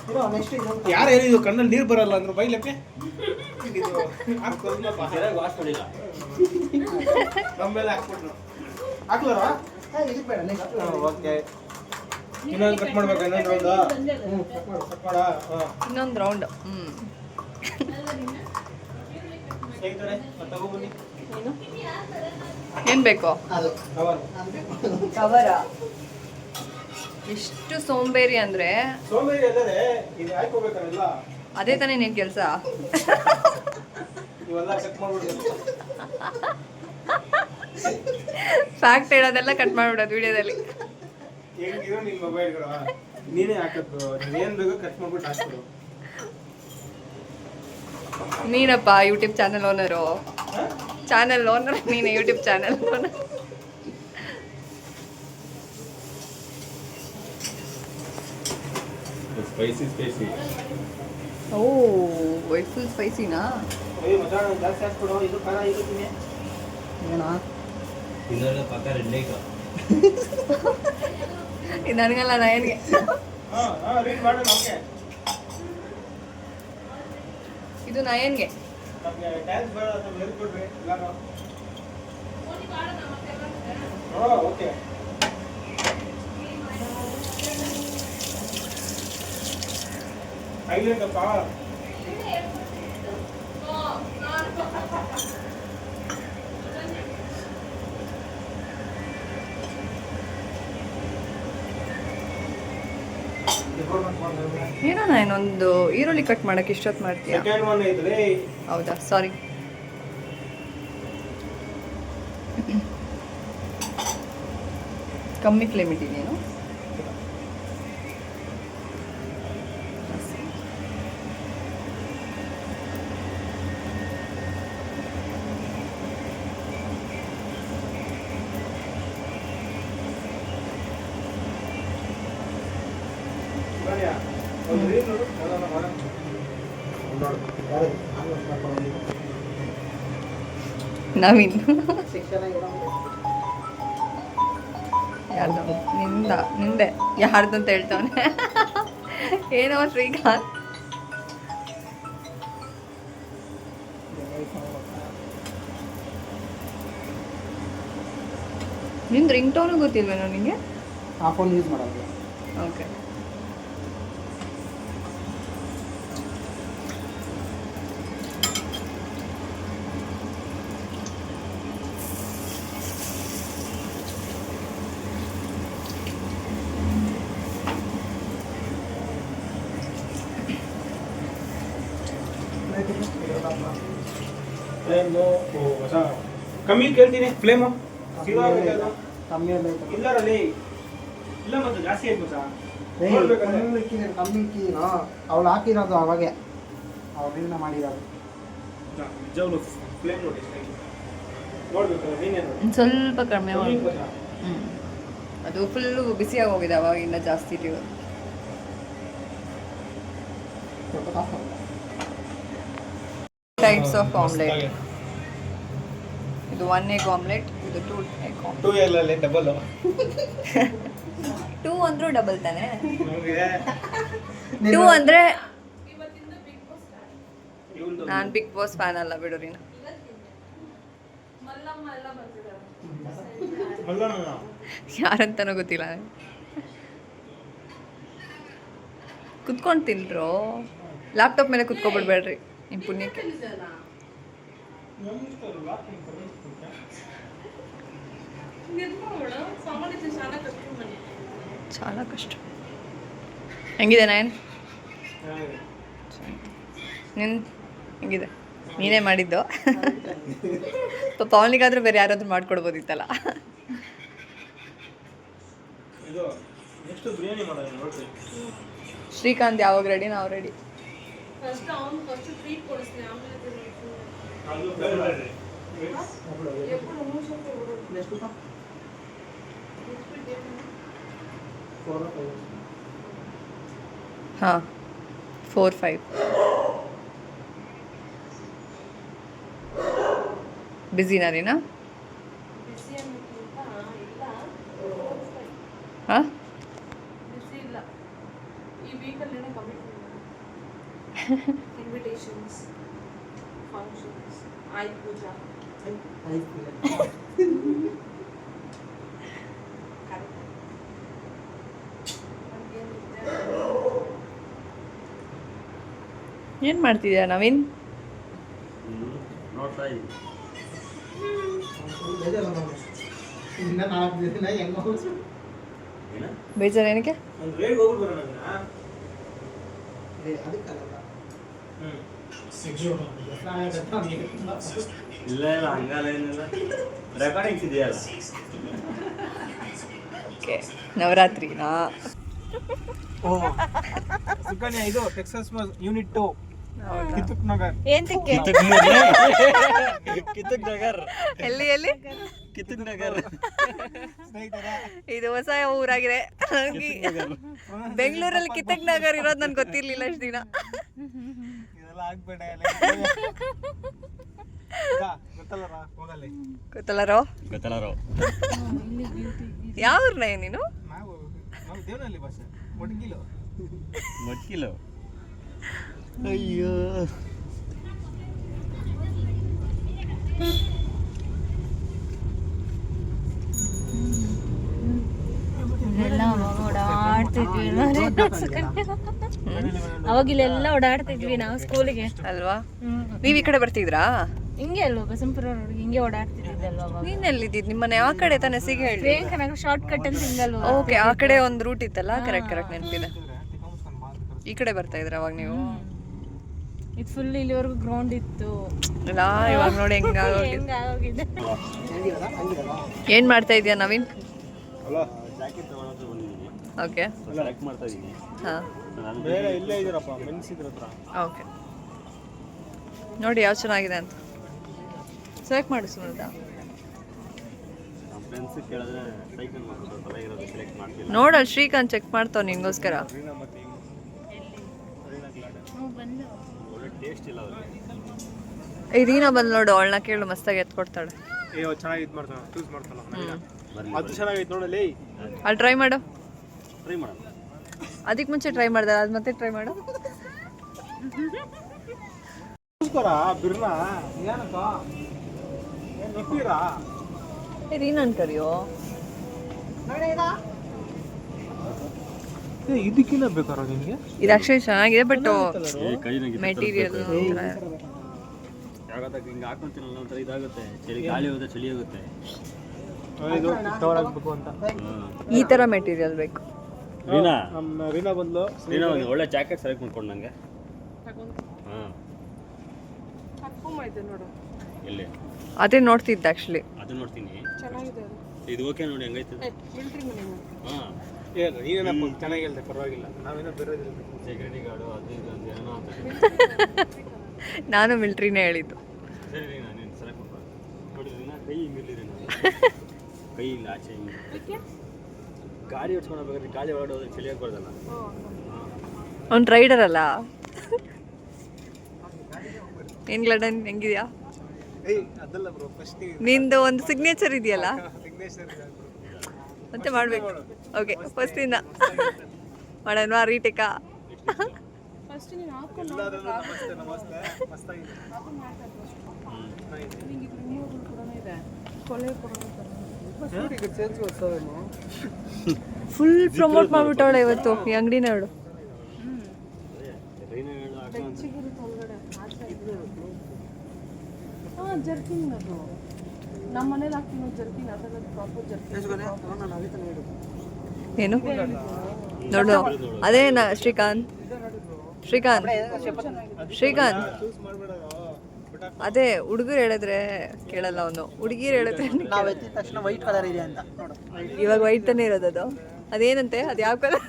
ಇರೋ ನೆಕ್ಸ್ಟ್ ಇನ್ನೊಂದು ಯಾರು ಹೇಳಿದ್ದು ಕಣ್ಣಲ್ಲಿ ನೀರು ಬರಲ್ಲ ಅಂದ್ರು ಬೈಲಪ್ಪೆ? ಇದು ಹಾಕ್ಕೊಡ್ಲಪ್ಪ. ಸರಿಯಾಗಿ ವಾಶ್ ಮಾಡಿಲ್ಲ. ನಮ್ಮ ಮೇಲೆ ಹಾಕ್ಬಿಟ್ರು. ಹಾಕ್ಲಾರ? ಇದಕ್ಕೆ ಬೇಡ ನೆಕ್ಸ್ಟ್ ಓಕೆ. ಇನ್ನೊಂದು ಕಟ್ ಮಾಡ್ಬೇಕು, ಇನ್ನೊಂದು ರೌಂಡ್. ಕಟ್ ಮಾಡ. ಇನ್ನೊಂದು ರೌಂಡ್. ಸ್ನೇಹಿತರೆ ತಗೊಬನ್ನಿ ಏನು ಬೇಕು? ಅದು ಕವರ್. ಕವರ. ಎಷ್ಟು ಸೋಂಬೇರಿ ಅಂದರೆ ಸೋಮೇರಿ ಅಲ್ಲದೆ ಇದು ಹಾಕೋಬೇಕಾಗಿಲ್ಲ. ಅದೇ ತಾನೇ ನಿನ್ನ ಕೆಲಸ. ಇವೆಲ್ಲ ಕಟ್ ಮಾಡ್ಬಿಡ್ಬೇಕು. ಫ್ಯಾಕ್ಟ್ ಹೇಳೋದೆಲ್ಲ ಕಟ್ ಮಾಡಿಬಿಡೋದು ವಿಡಿಯೋದಲ್ಲಿ. ಹೆಂಗಿರೋ ನಿನ್ನ ಮೊಬೈಲ್ಗಳು ನೀನೇ ಹಾಕಬೇಕು. ನೀನೇನು ಬೇಕೋ ಕಟ್ ಮಾಡ್ಬಿಟ್ಟು ಹಾಕ್ಬಿಡು. ನೀನಪ್ಪ YouTube channel owner. Channel owner ನೀನು, ಯೂಟ್ಯೂಬ್ ಚಾನಲ್ ಓನರ್. ಸ್ಪೈಸಿ ಓ, ಫುಲ್ ಸ್ಪೈಸಿನಾ? ಅಯ್ಯೋ ಮಚ್ಚ, ಜಾಸ್ತಿ ಹಾಕ್ಬಿಡು. ಇದು ಖಾರ ಇರುತ್ತೀನಿ. ಏನಾ ಇದೆಲ್ಲ ಪಕ್ಕ ರೆಡ್ ಲೈಟ್. ಇದು ನನಗಲ್ಲ, ನಯನ್ಗೆ. ರೀಡ್ ಮಾಡೋಣ. ಓಕೆ, ಇದು ನಯನ್ಗೆ. ನಮಗೆ ಡ್ಯಾನ್ಸ್ ಬೇಡ ಅಂತ ಹೇಳ್ಕೊಡ್ರಿ ಎಲ್ಲಾರು. ಓಕೆ. ಐದಕ್ಕಪ್ಪ. ಏನೋ ನಾನೊಂದು ಈರುಳ್ಳಿ ಕಟ್ ಮಾಡಕ್ಕೆ ಇಷ್ಟೊತ್ತು ಮಾಡ್ತೀಯಾ? ಸೆಕೆಂಡ್ ಒನ್ ಐತ್ರಿ. ಹೌದಾ, ಸಾರಿ. ಕಮ್ಮಿ ಫ್ಲೇಮ್ ಇಟ್ಟಿದ್ದೀನು. ಒಂದು ರೀಲ್ ನೋಡು ಅದನ್ನ ಮಾಡೋಣ. ನೋಡು ಯಾರು ಆನ್ಲೈನ್ ಮಾಡ್ಕೊಂಡು ನವೀನ್ ಶಿಕ್ಷಣ ಏನೋ ಯಾರ್ದು ನಿಂದೆ ಯಾರ್ದು ಅಂತ ಹೇಳ್ತಾವನೆ ಏನೋ ಶ್ರೀಕಾಂತ್. ನಿಂದು ರಿಂಗ್ ಟೋನು ಗೊತ್ತಿಲ್ವೇನೋ ನಿಂಗೆ? ಆ ಫೋನ್ ಯೂಸ್ ಮಾಡೋದು. ಓಕೆ. ಫ್ಲೇಮು ಹೊಸ ಕಮ್ಮಿ ಕೇಳ್ತೀನಿ ಫ್ಲೇಮು ಕಮ್ಮಿ ಎಲ್ಲ ಐತೆ. ಇಲ್ಲರಲ್ಲಿ ಇಲ್ಲ ಮತ್ತೆ ಜಾಸ್ತಿ ಆಯ್ತು ಸಾ ಏಯ್, ನೋಡ್ಬೇಕಂದ್ರೆ ಕಮ್ಮಿ ಇಕ್ಕಿದ್ದೀನಿ, ಕಮ್ಮಿ ಇಕ್ಕಿದ್ದೀನೋ ಅವಳು ಹಾಕಿರೋದು ಅವಾಗೆ ಅವ್ರಿಂದ ಮಾಡಿರೋದು. ನಿಜವಾಗ್ಲು ಫ್ಲೇಮ್ ನೋಡಿ ಎಷ್ಟಾಗಿದೆ. ನೋಡ್ಬೇಕಲ್ಲ ನೀನೇನು ಒಂದು ಸ್ವಲ್ಪ ಕಡಿಮೆ ಕಮ್ಮಿ ಮಾಡಿ. ಗೊತ್ತಾ? ಅದು ಫುಲ್ಲು ಬಿಸಿಯಾಗಿ ಹೋಗಿದೆ ಅವಾಗಿಂದ ಜಾಸ್ತಿ ಇಟ್ಟಿರೋದು. ಸ್ವಲ್ಪ ಕಾಫ್ ಟೈಪ್ಸ್ ಆಫ್ ಆಮ್ಲೆಟ್. ಇದು 1 egg ಆಮ್ಲೆಟ್, ಇದು 2 egg ಆಮ್ಲೆಟ್. 2 ಎಲ್ಲಲ್ಲಿ ಡಬಲ್ 2 ಅಂದ್ರೂ ಡಬಲ್ ತಾನೆ. ನಮಗೆ 2 ಅಂದರೆ ಇವತ್ತಿಂದ ಬಿಗ್ ಬಾಸ್ ಇವ್ನು ನಾನು ಬಿಗ್ ಬಾಸ್ ಫ್ಯಾನ್ ಅಲ್ಲ ಬಿಡು ರೀನು. ಮಲ್ಲಮ್ಮ ಎಲ್ಲ ಬರ್ತಿದ್ದಾರೆ. ಮಲ್ಲಣ್ಣ ಯಾರಂತನೂ ಗೊತ್ತಿಲ್ಲ. ಕುತ್ಕೊಂಡು ತಿನ್ರೋ, ಲ್ಯಾಪ್ಟಾಪ್ ಮೇಲೆ ಕುತ್ಕೊಬಿಡ್ಬೇಡ್ರಿ ನಿಮ್ಮ ಪುಣ್ಯಕ್ಕೆ. ನಿರ್ಮೋಡ ಸಾಮಾನ್ಯ ಶಾಲಾ ಕಷ್ಟ ಮನೆ చాలా ಕಷ್ಟ. ಹೆಂಗಿದೆ ನಾಯನ್? ನಿನ್ ಹೆಂಗಿದೆ? ನೀನೇ ಮಾಡಿದ್ದು. ಪಾಪ ಅವನಿಗಾದ್ರೂ ಬೇರೆ ಯಾರಾದ್ರೂ ಮಾಡ್ಕೊಡ್ಬೋದಿತ್ತಲ್ಲ. ಇದು ನೆಕ್ಸ್ಟ್ ಬಿರಿಯಾನಿ ಮಾಡೋಣ ನೋಡ್ರಿ. ಶ್ರೀಕಾಂತ್ ಯಾವಾಗ ರೆಡಿ? ನಾವು ರೆಡಿ. ಫಸ್ಟ್ ಅವನು ಫಸ್ಟ್ ಟ್ರೀಟ್ ಕೊಡಿಸ್ತೀನಿ ಆಮೇಲೆ ತಿನ್ನೋದು. ಅದು ಬೇರೆ ಎప్పుడు ಮೂಷಕ್ಕೆ ಹೋಗೋದು. ಎಷ್ಟು ಪಾ? 4 or 5. ಹಾಂ 4-5 ಬಿಸಿನಾ ನೀನಾ? ಬಿಸಿ ಅನ್ನೋಕ್ಕಿಂತ ಇಲ್ಲ ಹಾಂ ಬಿಸಿ ಇಲ್ಲ. ಈ ವೀಕಲ್ಲಿ ಕಮಿಟ್ಮೆಂಟ್ ಇನ್ವಿಟೇಷನ್ಸ್ ಫಂಕ್ಷನ್ಸ್ ಆಯ್ತು ಪೂಜಾ ಏನು ಮಾಡ್ತಿದ್ಯಾ ನವೀನ್? ನೋಡ್ತಾ ಇದ್ದೀನಿ. ಇನ್ನ 4 ದಿನ ಹೆಂಗ ಏನ? ಬೇಜಾರು ಏನಕ್ಕೆ? ಒಂದು ರೇಟ್ ಹೋಗ್ಬಿಟ್ಟು ಬರೋಣ ಅದಕ್ಕಲ್ಲ ಇಲ್ಲ ಇಲ್ಲ ಹಂಗಲ್ಲ ಏನಿಲ್ಲ, ರೆಕಾರ್ಡಿಂಗ್ಸ್ ಇದೆಯಲ್ಲ. ಓಕೆ ನವರಾತ್ರಿನಾ? ಸುಕನ್ಯಾ ಇದು ಟೆಕ್ಸಸ್ ಯೂನಿಟ್ 2 ಕಿತ್ತೂಕ್ ನಗರ್. ಏಂತಕ್ಕೆ? ಕಿತ್ತೂಕ್ ನಗರ್. ಎಲ್ಲಿ ಎಲ್ಲಿ? ಕಿತ್ತೂಕ್ ನಗರ್. ಇದು ಹೊಸ ಊರಾಗಿದೆ ನನಗೆ. ಬೆಂಗಳೂರಲ್ಲಿ ಕಿತ್ತಕ್ ನಗರ್ ಇರೋದು ನನ್ಗೆ ಗೊತ್ತಿರ್ಲಿಲ್ಲ ಅಷ್ಟು ದಿನ. ಇದೆಲ್ಲ ಆಗ್ಬೇಡ ಗೊತ್ತಲ್ಲ ಹೋಗಲ್ಲ. ಗೊತ್ತಲ್ಲರೋ? ಗೊತ್ತಲ್ಲಾರೋ? ಯಾವ ಊರ್ನ ನೀನು? ನಾವು ದೇವನಹಳ್ಳಿ ಭಾಷೆ ಮೊಟ್ಕಿಲು. ಮಟ್ಕಿಲು. ಅಯ್ಯೋ ಅವಾಗ ಇಲ್ಲೆಲ್ಲ ಓಡಾಡ್ತಿದ್ವಿ ನಾವು ಸ್ಕೂಲಿಗೆ ಅಲ್ವಾ? ನೀವ್ ಈ ಕಡೆ ಬರ್ತಿದ್ರಾ? ಹಿಂಗೆ ಅಲ್ವಾ ಬಸಂಪುರ ರೋಡ್ ಹಿಂಗೆ ಓಡಾಡ್ತಿದ್ದಿದ್ದಲ್ವಾ ಅವಾಗ ನೀನ್ ಎಲ್ಲಿದ್ದಿದ್? ನಿಮ್ಮ ಯಾವ ಕಡೆ ತಾನೆ ಸಿಗಿ ಹೇಳಿ. ಪ್ರಿಯಾಂಕನಗರ ಶಾರ್ಟ್ ಕಟ್ ಅಂತ ಹಿಂಗಲ್ವಾ ಓಕೆ ಆ ಕಡೆ ಒಂದು ರೂಟ್ ಇತ್ತಲ್ಲ. ಕರೆಕ್ಟ್ ಕರೆಕ್ಟ್ ನೆನಪಿದೆ. ಈ ಕಡೆ ಬರ್ತಾ ಇದ್ರ ಅವಾಗ ನೀವು? ಇದು ಫುಲ್ ಇಲ್ಲಿವರೆಗೂ ಗ್ರೌಂಡ್ ಇತ್ತು. ಇಲ್ಲ ಇವಾಗ ನೋಡಿ ಹೆಂಗಾಗೋಗಿದೆ. ಹೆಂಗಾಗೋಗಿದೆ. ಏನ್ ಮಾಡ್ತಾ ಇದೀಯ ನವೀನ್? ಜಾಕೆಟ್ ತಗೊಳೋದು ಬಂದಿದ್ದೀನಿ. ಓಕೆ ಸೆಲೆಕ್ಟ್ ಮಾಡ್ತಾ ಇದ್ದೀನಿ. ಹಾ ನಾನು ಬೇರೆ ಇಲ್ಲೇ ಇದ್ದೀರಪ್ಪ ಮೆನ್ಸ್ ಇದ್ರ ಹತ್ರ. ಓಕೆ ನೋಡಿ ಯಾವ ಚೆನ್ನಾಗಿದೆ ಅಂತ ಸೆಲೆಕ್ಟ್ ಮಾಡಿ ಸುನೀತಾ. ನಮ್ಮ ಫ್ರೆಂಡ್ಸ್ ಕೇಳಿದ್ರೆ ಸೈಕಲ್ ಮಾಡ್ಬಿಟ್ಟು ತಲೆ ಇರೋದು ಸೆಲೆಕ್ಟ್ ಮಾಡ್ತಿಲ್ಲ. ನೋಡಲ್ ಶ್ರೀಕಾಂತ್ ಚೆಕ್ ಮಾಡ್ತಾವ ನಿಂಗೋಸ್ಕರ. ಮತ್ತೆ ಬಂದು ಒಳ್ಳೆ ಟೇಸ್ಟ್ ಇಲ್ಲ ಅವ್ರಿಗೆ. ಈ ರೀನಾ ಬಂದು ನೋಡು, ಅವಳನ್ನ ಕೇಳು, ಮಸ್ತಾಗಿ ಎತ್ಕೊಡ್ತಾಳೆ. ಏ ಚೆನ್ನಾಗಿ ಇದು ಮಾಡ್ತಾನ, ಚೂಸ್ ಮಾಡ್ತಾನ. ಬರ್ಲಿ ಅದು ಚೆನ್ನಾಗೈತೆ ನೋಡಲಿ. ಅಲ್ಲಿ ಟ್ರೈ ಮಾಡು. ಟ್ರೈ ಮಾಡೋಣ. ಅದಕ್ಕೆ ಮುಂಚೆ ಟ್ರೈ ಮಾಡ್ದೆ, ಅದು ಮತ್ತೆ ಟ್ರೈ ಮಾಡು. ಚೂಸ್ಕೊರ ಬಿರ್ನ ಏನಕ್ಕ ಏನು ಗೊತ್ತೀರಾ? ಏ ರೀನಾನ್ ಕರಿಯೋ. ಇದಕ್ಕಿನ್ನ ಬೇಕಾರ ನಿನಗೆ? ಇದು ಆಕ್ಚುಲಿ ಚೆನ್ನಾಗಿದೆ, ಬಟ್ ಏ, ಕೈ ನಂಗೆ ಮೆಟೀರಿಯಲ್ ಯಾವಾಗ ಹಿಂಗೆ ಹಾಕೊಂತೀನಲ್ಲ ಒಂಥರ ಇದಾಗುತ್ತೆ. ಚಳಿ ಗಾಳಿ ಹೋಗುತ್ತೆ, ಚಳಿ ಹೋಗುತ್ತೆ. ಇದು ಕವರ್ ಆಗಬೇಕು ಅಂತ. ಈ ಥರ ಮೆಟೀರಿಯಲ್ ಬೇಕು. ರೀನಾ, ನಮ್ಮ ರೀನಾ ಬಂದ್ಲು. ರೀನಾ ಒಂದು ಒಳ್ಳೆ ಜಾಕೆಟ್ ಸೆಲೆಕ್ಟ್ ಮಾಡ್ಕೊಂಡು ನಂಗೆ. ಹಾಂ, ನೋಡು ಎಲ್ಲಿ ಅದೇ ನೋಡ್ತಿದ್ದೆ ಆ್ಯಕ್ಚುಲಿ. ಅದು ನೋಡ್ತೀನಿ. ಚೆನ್ನಾಗಿದೆ ಅದು. ಇದು ಓಕೆ ನೋಡಿ ಹೆಂಗೈತೆ. ಮಿಲ್ಟ್ರಿ ಮನೆ ಹಾಂ, ಏನು ನೀನೇನಪ್ಪ ಚೆನ್ನಾಗಿ ಹೇಳ್ದೆ, ಪರವಾಗಿಲ್ಲ. ನಾವೇನೋ ಬೇರೆ ಸೆಕ್ಯೂರಿಟಿ ಗಾರ್ಡು ಅದು ಇದು ಅಂತ ಏನೋ ಅಂತ. ನಾನು ಮಿಲ್ಟ್ರಿನೇ ಹೇಳಿದ್ದು. ಸರಿ ರೀನಾ, ನೀನು ಸೆಲೆಕ್ಟ್ ಮಾಡ್ಕೊಂಡು ನೋಡಿ. ರೀನಾ ಕೈ ಹಿಂಗಿರ್ಲಿ ರೀನಾ, ಕೈ ಇಲ್ಲ ಆಚೆ ಹಿಂಗೆ. ಗಾಡಿ ಓಡಿಸ್ಕೊಂಡು ಹೋಗ್ಬೇಕಾದ್ರೆ ಗಾಳಿ ಒಳಗಡೆ ಹೋದ್ರೆ ಚಳಿ ಆಗ್ಬಾರ್ದಲ್ಲ. ಅವ್ನು ರೈಡರ್ ಅಲ್ಲ. ಏನು ಗ್ಲಡನ್ ಹೆಂಗಿದ್ಯಾ? ಏಯ್ ಅದಲ್ಲ ಬ್ರೋ, ಫಸ್ಟ್ ನಿಂದು ಒಂದು ಸಿಗ್ನೇಚರ್ ಇದೆಯಲ್ಲ, ಸಿಗ್ನೇಚರ್ ಮತ್ತೆ ಮಾಡಬೇಕು. ಓಕೆ, ಫಸ್ಟಿಂದ ಮಾಡೋಣವಾ ರೀಟೇಕಾ? ಫಸ್ಟ್ ನೀನು ಹಾಕೊಂಡು ಎಲ್ಲಾದ್ರಲ್ಲೂ ನಮಸ್ತೆ ನಮಸ್ತೆ ಮಸ್ತಾಗಿದೆ. ನಿಂಗೆ ಇದು ರಿಮೂವಲ್ ಕೂಡ ಇದೆ, ಕೊಲೆ ಕೂಡ ಫುಲ್ ಪ್ರಮೋಟ್ ಮಾಡ್ಬಿಟ್ಟವಳೆ ಇವತ್ತು ಈ ಅಂಗಡಿನ ಅವಳು. ರೀನಾ ಹೇಳು ಹಾಕು ಅಂತ. ಒಳಗಡೆ ಹಾಂ ಜರ್ಕಿನ್ ಅದು ನಮ್ಮ ಮನೇಲಿ ಹಾಕ್ತೀನಿ ಜರ್ಕಿನ್, ಅದೆಲ್ಲ ಪ್ರಾಪರ್ ಜರ್ಕಿನ್. ಏನು ನೋಡು, ಅದೇ ಶ್ರೀಕಾಂತ್ ಶ್ರೀಕಾಂತ್ ಶ್ರೀಕಾಂತ್ ಚೂಸ್ ಮಾಡಬೇಡ. ಅದೇ ಹುಡುಗರು ಹೇಳಿದ್ರೆ ಕೇಳಲ್ಲ ಅವನು, ಹುಡುಗಿರು ಹೇಳಿದ್ರೆ ನಾವು ಎತ್ತಿದ ತಕ್ಷಣ ವೈಟ್ ಕಲರ್ ಇದೆ ಅಂತ ನೋಡು. ಇವಾಗ ವೈಟ್ ತಾನೇ ಇರೋದು. ಅದು ಅದೇನಂತೆ, ಅದು ಯಾವ ಕಲರ್?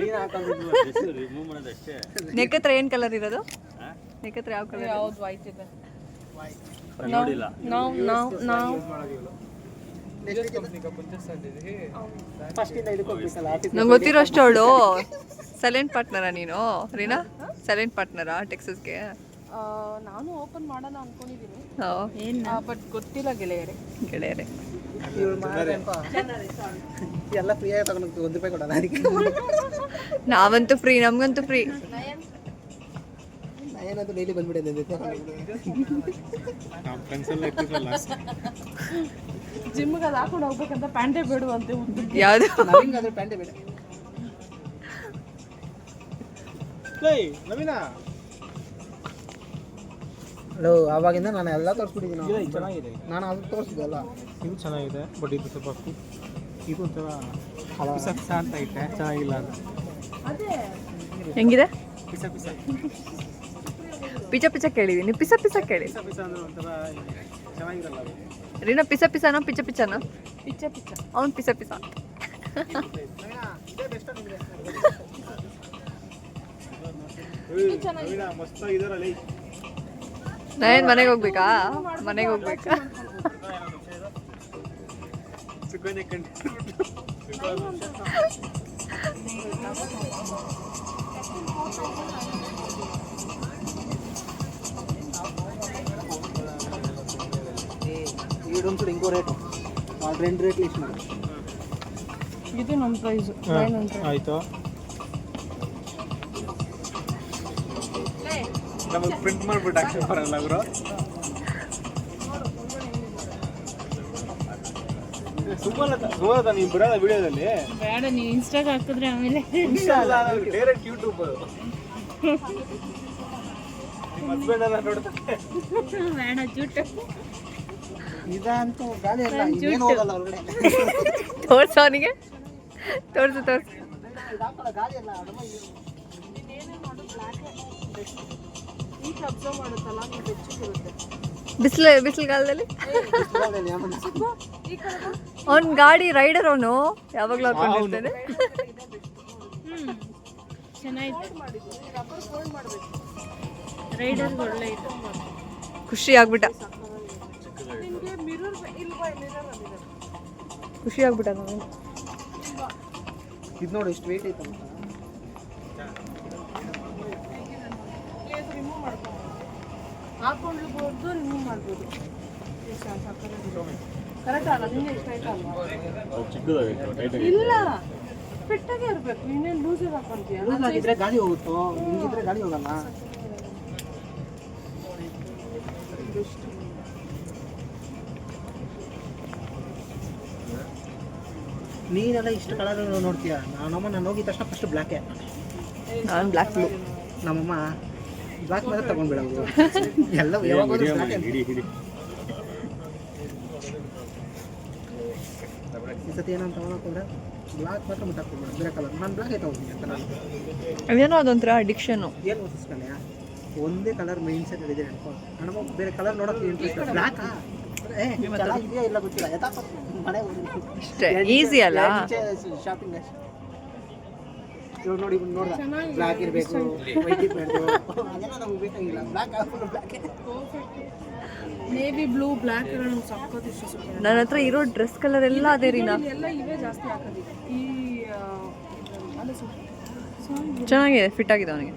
ರೀನಾ ಹಾಕೊಂಡಿದ್ದು ಡ್ರೆಸ್ ರಿಮೂವ್ ಮಾಡೋದು ಅಷ್ಟೇ. ನೆಕ್ ಹತ್ರ ಏನು ಕಲರ್ ಇರೋದು? ನೆಕ್ ಹತ್ರ ಯಾವ ಕಲರ್? ಯಾವ್ದು ವೈಟ್ ಇದೆ? ನೋಡಿಲ್ಲ. ನಾವು ಫಸ್ಟ್ ಇಂದ ಇದಕ್ಕೆ ಹೋಗ್ಬೇಕಲ್ಲ ಆಫೀಸ್. ನಂಗೆ ಗೊತ್ತಿರೋ ಅಷ್ಟು ಅವಳು ಸೈಲೆಂಟ್ ಪಾರ್ಟ್ನರಾ ನೀನು ರೀನಾ? ಸೈಲೆಂಟ್ ಪಾರ್ಟ್ನರಾ ಟೆಕ್ಸಸ್ಗೆ? ನಾನು ಓಪನ್ ಮಾಡೋಣ ಅನ್ಕೊಂಡಿದ್ದೀನಿ, ಬಟ್ ಗೊತ್ತಿಲ್ಲ ಗೆಳೆಯರೇ. ಇವ್ರು ಮಾಡ್ದೆನಪ್ಪ. ಎಲ್ಲ ಫ್ರೀಯಾಗಿ ತಗೊಂಡು ₹1 ಕೊಡಲ್ಲ ಅದಕ್ಕೆ. ನಾವಂತೂ ಫ್ರೀ, ನಮ್ಗಂತೂ ಫ್ರೀ. ಏನಾದ್ರು ಡೈಲಿ ಬಂದ್ಬಿಟ್ಟಿದೆ ನಮ್ಮ ಫ್ರೆಂಡ್ಸ್ ಎಲ್ಲ ಇರ್ತಿದ್ವಲ್ಲ, ಜಿಮ್ಗೆ ಅದು ಹಾಕೊಂಡು ಹೋಗ್ಬೇಕಂತ ಪ್ಯಾಂಟೇ ಬೇಡುವಂತೆ ಉದ್ದು. ಯಾವುದು? ನವಿಂಗಾದ್ರೆ ಪ್ಯಾಂಟೇ ಬೇಡ. ನವೀನಾ ಹಲೋ, ಆವಾಗಿಂದ ನಾನು ಎಲ್ಲ ತೋರಿಸ್ಬಿಟ್ಟಿದ್ದೀನಿ. ಇದು ಚೆನ್ನಾಗಿದೆ. ನಾನು ಅದು ತೋರಿಸಿದ್ದಲ್ಲ. ಇದು ಚೆನ್ನಾಗಿದೆ, ಬಟ್ ಇದು ಸ್ವಲ್ಪ ಇದು ಒಂಥರ ಪಿಸ ಪಿಸ ಅಂತ ಐತೆ, ಚೆನ್ನಾಗಿಲ್ಲ ಅದು. ಹೆಂಗಿದೆ? ಪಿಸ ಪಿಸ ಪಿಚ ಪಿಚ ಕೇಳಿದೀನಿ, ಪಿಸ ಪಿಸ ಕೇಳಿ. ಪಿಸ ಪಿಸ ಅಂದ್ರೆ ಒಂಥರ ಚೆನ್ನಾಗಿರಲ್ಲ ಅದು. ರೀನಾ ಪಿಸ ಪಿಸನೋ ಪಿಚ ಪಿಚನೋ? ಪಿಚ್ಚ ಪಿಚ್ಚ. ಅವ್ನು ಪಿಸ ಪಿಸ. ನವೀನಾ ಮಸ್ತಾಗಿದಾರಲ್ಲಿ. ನಾನೇನು ಮನೆಗೆ ಹೋಗ್ಬೇಕಾ? ಮನೆಗೆ ಹೋಗ್ಬೇಕಾ? ಸುಖನೇ ಕಂಡು ఈడొంచు ఇంకో రేటు వాళ్ళు 2 రేట్లు ఇచ్చినారు. ಇದು ನಮ್ಮ ಪ್ರೈಸ್ 900. ಆಯಿತು. ನಮಗೆ ಪ್ರಿಂಟ್ ಮಾಡಿಬಿಟ್ಟು ಹಾಕಿ ಬರಲ್ಲ ಅವರು. ಸುಮಾರತ ನೀವು ಬಿಡೋದ ವಿಡಿಯೋದಲ್ಲಿ ಬೇಡ, ನೀವು ಇನ್ಸ್ಟಾಗೆ ಹಾಕಿದ್ರೆ ಆಮೇಲೆ ಡೈರೆಕ್ಟ್ ಯೂಟ್ಯೂಬ್ ನಿಮ್ಮ ಹಸ್ಬೆಂಡ್ ಎಲ್ಲ ನೋಡ್ತಾರೆ. ಬೇಡ ಜುಟ್ಟು. ಇದಂತೂ ಗಾಳಿ ಎಲ್ಲ ಇನ್ನೇನು ಹೋಗಲ್ಲ ಹೊರಗಡೆ. ತೋರ್ಸು ಅವನಿಗೆ, ತೋರ್ಸು ತೋರ್ಸು. ಗಾಳಿ ಎಲ್ಲ ಈಗ ಅಬ್ಸರ್ವ್ ಮಾಡುತ್ತಲ್ಲ, ನೀವು ಬೆಚ್ಚಗಿರುತ್ತೆ. ಬಿಸಿಲುಗಾಲದಲ್ಲಿ ಅವ್ನ ಗಾಡಿ ರೈಡರ್, ಅವನು ಯಾವಾಗಲೂ ಹಾಕೊಂಡಿರ್ತಾನೆ. ಚೆನ್ನಾಗಿದೆ. ರೈಡರ್ ಒಳ್ಳೆ ಇದೆ. ಖುಷಿ ಆಗ್ಬಿಟ್ಟ, ನಿಮಗೆ ಮಿರರ್ ಇಲ್ವಾ? ಮಿರರ್ ಅಲ್ಲಿ ಖುಷಿ ಆಗ್ಬಿಟ್ಟ ನಾನು. ಇದು ನೋಡಿ ಎಷ್ಟು ವೇಟ್ ಐತೆ ಅಂತ. ರಿಮೂವ್ ಮಾಡ್ಬೋದು, ಹಾಕೊಂಡಿರ್ಬೋದು, ರಿಮೂವ್ ಮಾಡ್ಬೋದು. ಕರೆಕ್ಟ್ ಅಲ್ಲ? ನಿನ್ನೆ ಇಷ್ಟ ಆಯ್ತಾ ಅಲ್ವಾ? ಅದು ಚಿಕ್ಕದಾಗಿತ್ತು ಟೈಟಾಗಿ. ಇಲ್ಲ, ಫಿಟ್ಟಾಗೆ ಇರಬೇಕು. ಇನ್ನೇನು ಲೂಸಾಗಿ ಹಾಕೊಂತೀಯ? ಲೂಸ್ ಆಗಿದ್ರೆ ಗಾಳಿ ಹೋಗುತ್ತೋ, ಹಿಂಗಿದ್ರೆ ಗಾಳಿ ಹೋಗಲ್ಲ. ನೀನೆಲ್ಲ ಇಷ್ಟು ಕಲರ್ ನೋಡ್ತೀಯ. ನಾನು ಹೋಗಿದ ತಕ್ಷಣ ಫಸ್ಟ್ ಬ್ಲ್ಯಾಕೆ. ನಾನು ಬ್ಲ್ಯಾಕ್ ಬ್ಲೂ. ನಮ್ಮಮ್ಮ ಬ್ಲ್ಯಾಕ್ ಮಾತ್ರ ತಗೊಂಡ್ಬಿಡೋದು. ಎಲ್ಲ ಯಾವಾಗ ಹಿಡಿ ಈ ಸತಿ ಏನಂತ ತಗೊಳಕ್ಕೋದ್ರೆ ಬ್ಲ್ಯಾಕ್ ಮಾತ್ರ ಮುಟ್ಟಾಕ್ಬಿಡೋದು, ಬೇರೆ ಕಲರ್. ನಾನು ಬ್ಲ್ಯಾಕೇ ತಗೊಂಡಿನಿ ಅಂತ. ನಾನು ಅದೇನೋ ಅದೊಂಥರ ಅಡಿಕ್ಷನ್ನು. ಏನು ಓದಿಸ್ಕೊಂಡೆ, ಒಂದೇ ಕಲರ್ ಮೈಂಡ್ ಸೆಟ್ ಇದೆ ಅನ್ಕೊಂಡು ನಮಗೆ ಬೇರೆ ಕಲರ್ ನೋಡೋಕೆ ಇಂಟ್ರೆಸ್ಟ್. ಬ್ಲ್ಯಾಕಾ ಚೆನ್ನಾಗಿದೆಯಾ ಇಲ್ಲ ಗೊತ್ತಿಲ್ಲ, ಯಥಾಪತ್ ಮನೆ ಅಷ್ಟೇ, ಈಸಿ ಅಲ್ಲ? ಶಾಪಿಂಗ್ ಇವಾಗ ನೋಡಿ ನೋಡ್ದ ಬ್ಲ್ಯಾಕ್ ಇರಬೇಕು, ವೈಟ್ ಇರಬೇಕು, ಅದೆಲ್ಲ ನಮ್ಗೆ ಬೇಕಾಗಿಲ್ಲ. ಬ್ಲ್ಯಾಕ್ ಬ್ಲ್ಯಾಕೆ. ನೇವಿ ಬ್ಲೂ, ಬ್ಲ್ಯಾಕ್ ಇರೋ ನಮ್ಗೆ ಸಕ್ಕತ್ ಇಷ್ಟ. ಸೂಪರ್. ನನ್ನ ಹತ್ರ ಇರೋ ಡ್ರೆಸ್ ಕಲರ್ ಎಲ್ಲ ಅದೇ ರೀನಾ. ಎಲ್ಲ ಇವೇ ಜಾಸ್ತಿ ಹಾಕೋದಿದೆ ಈ ಅಲ್ಲ. ಚೆನ್ನಾಗಿದೆ, ಫಿಟ್ ಆಗಿದೆ ಅವನಿಗೆ.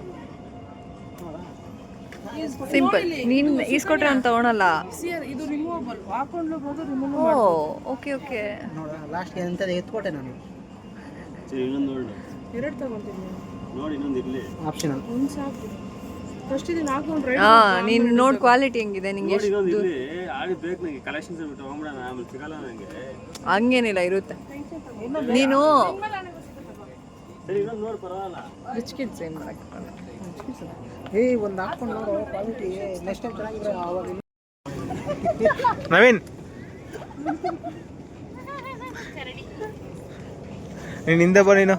ಸಿಂಪಲ್. ನೀನು ಈಸ್ಕೊಟ್ರೆ ಅಂತ ತಗೊಳಲ್ಲ. ಇದು ರಿಮೂವಬಲ್, ಹಾಕೊಂಡ್ಬೋದು, ರಿಮೂವ್ ಓ ಓಕೆ ಓಕೆ. ನೋಡ ಲಾಸ್ಟ್ಗೆ ಅಂತ ಎತ್ಕೊಟ್ಟೆ ನಾನು. ಸರಿ ಇನ್ನೊಂದು ನೋಡಿ, ಎರಡು ತಗೊಂತೀನಿ. ನೋಡಿ ಇನ್ನೊಂದು ಇರಲಿ ಆಪ್ಷನಲ್. ಒಂದು ಸಾಕು. ಫಸ್ಟ್ ಇದನ್ನ ಹಾಕೊಂಡ್ರೆ ಹಾ, ನೀನು ನೋಡ್ ಕ್ವಾಲಿಟಿ ಹೆಂಗಿದೆ ನಿಂಗೆ. ನೋಡಿ ಇನ್ನೊಂದು ಇರಲಿ. ಆಡಿ ಬೇಕು ನನಗೆ ಕಲೆಕ್ಷನ್ಸ್ ತಗೊಂಬಿಡೋಣ, ಆಮೇಲೆ ಸಿಗಲ್ಲ ನನಗೆ. ಹಂಗೇನಿಲ್ಲ, ಇರುತ್ತೆ. ನೀನು ಸರಿ ಇನ್ನೊಂದು ನೋಡಿ ಪರವಾಗಿಲ್ಲ. ರಿಚ್ ಕಿಡ್ಸ್ ಏನು ಮಾಡಕ್ಕೆ ಒಂದು ಹಾಕೊಂಡು ನೋಡು ಕ್ವಾಲಿಟಿ. ನೆಕ್ಸ್ಟ್ ಟೈಮ್ ಚೆನ್ನಾಗಿದ್ರೆ ಆವಾಗ ನವೀನ್ ನೀನು ಹಿಂದೆ ಬಾ. ನೀನು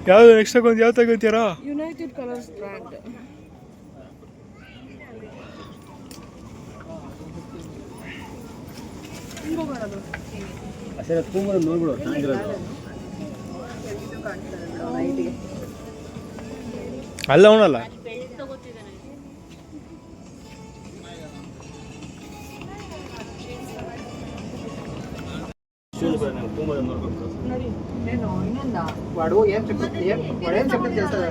ಯಾವುದು ನೆಕ್ಸ್ಟ್ ತಗೊಂಡು ಯಾವ ತಗೋತೀರಾ? United colours brand. ಸರಿ ಅದು ತುಂಬ ನೋಡ್ಬಿಡು, ಚೆನ್ನಾಗಿರೋದು. ಅಲ್ಲ ಅವನಲ್ಲ ತುಂಬ ನೋಡ್ಬೇಕು. ನೋಡಿ ಏನು ಇನ್ನೊಂದಾ? వాడు ఏం చెప్తుంది చేస్తాడు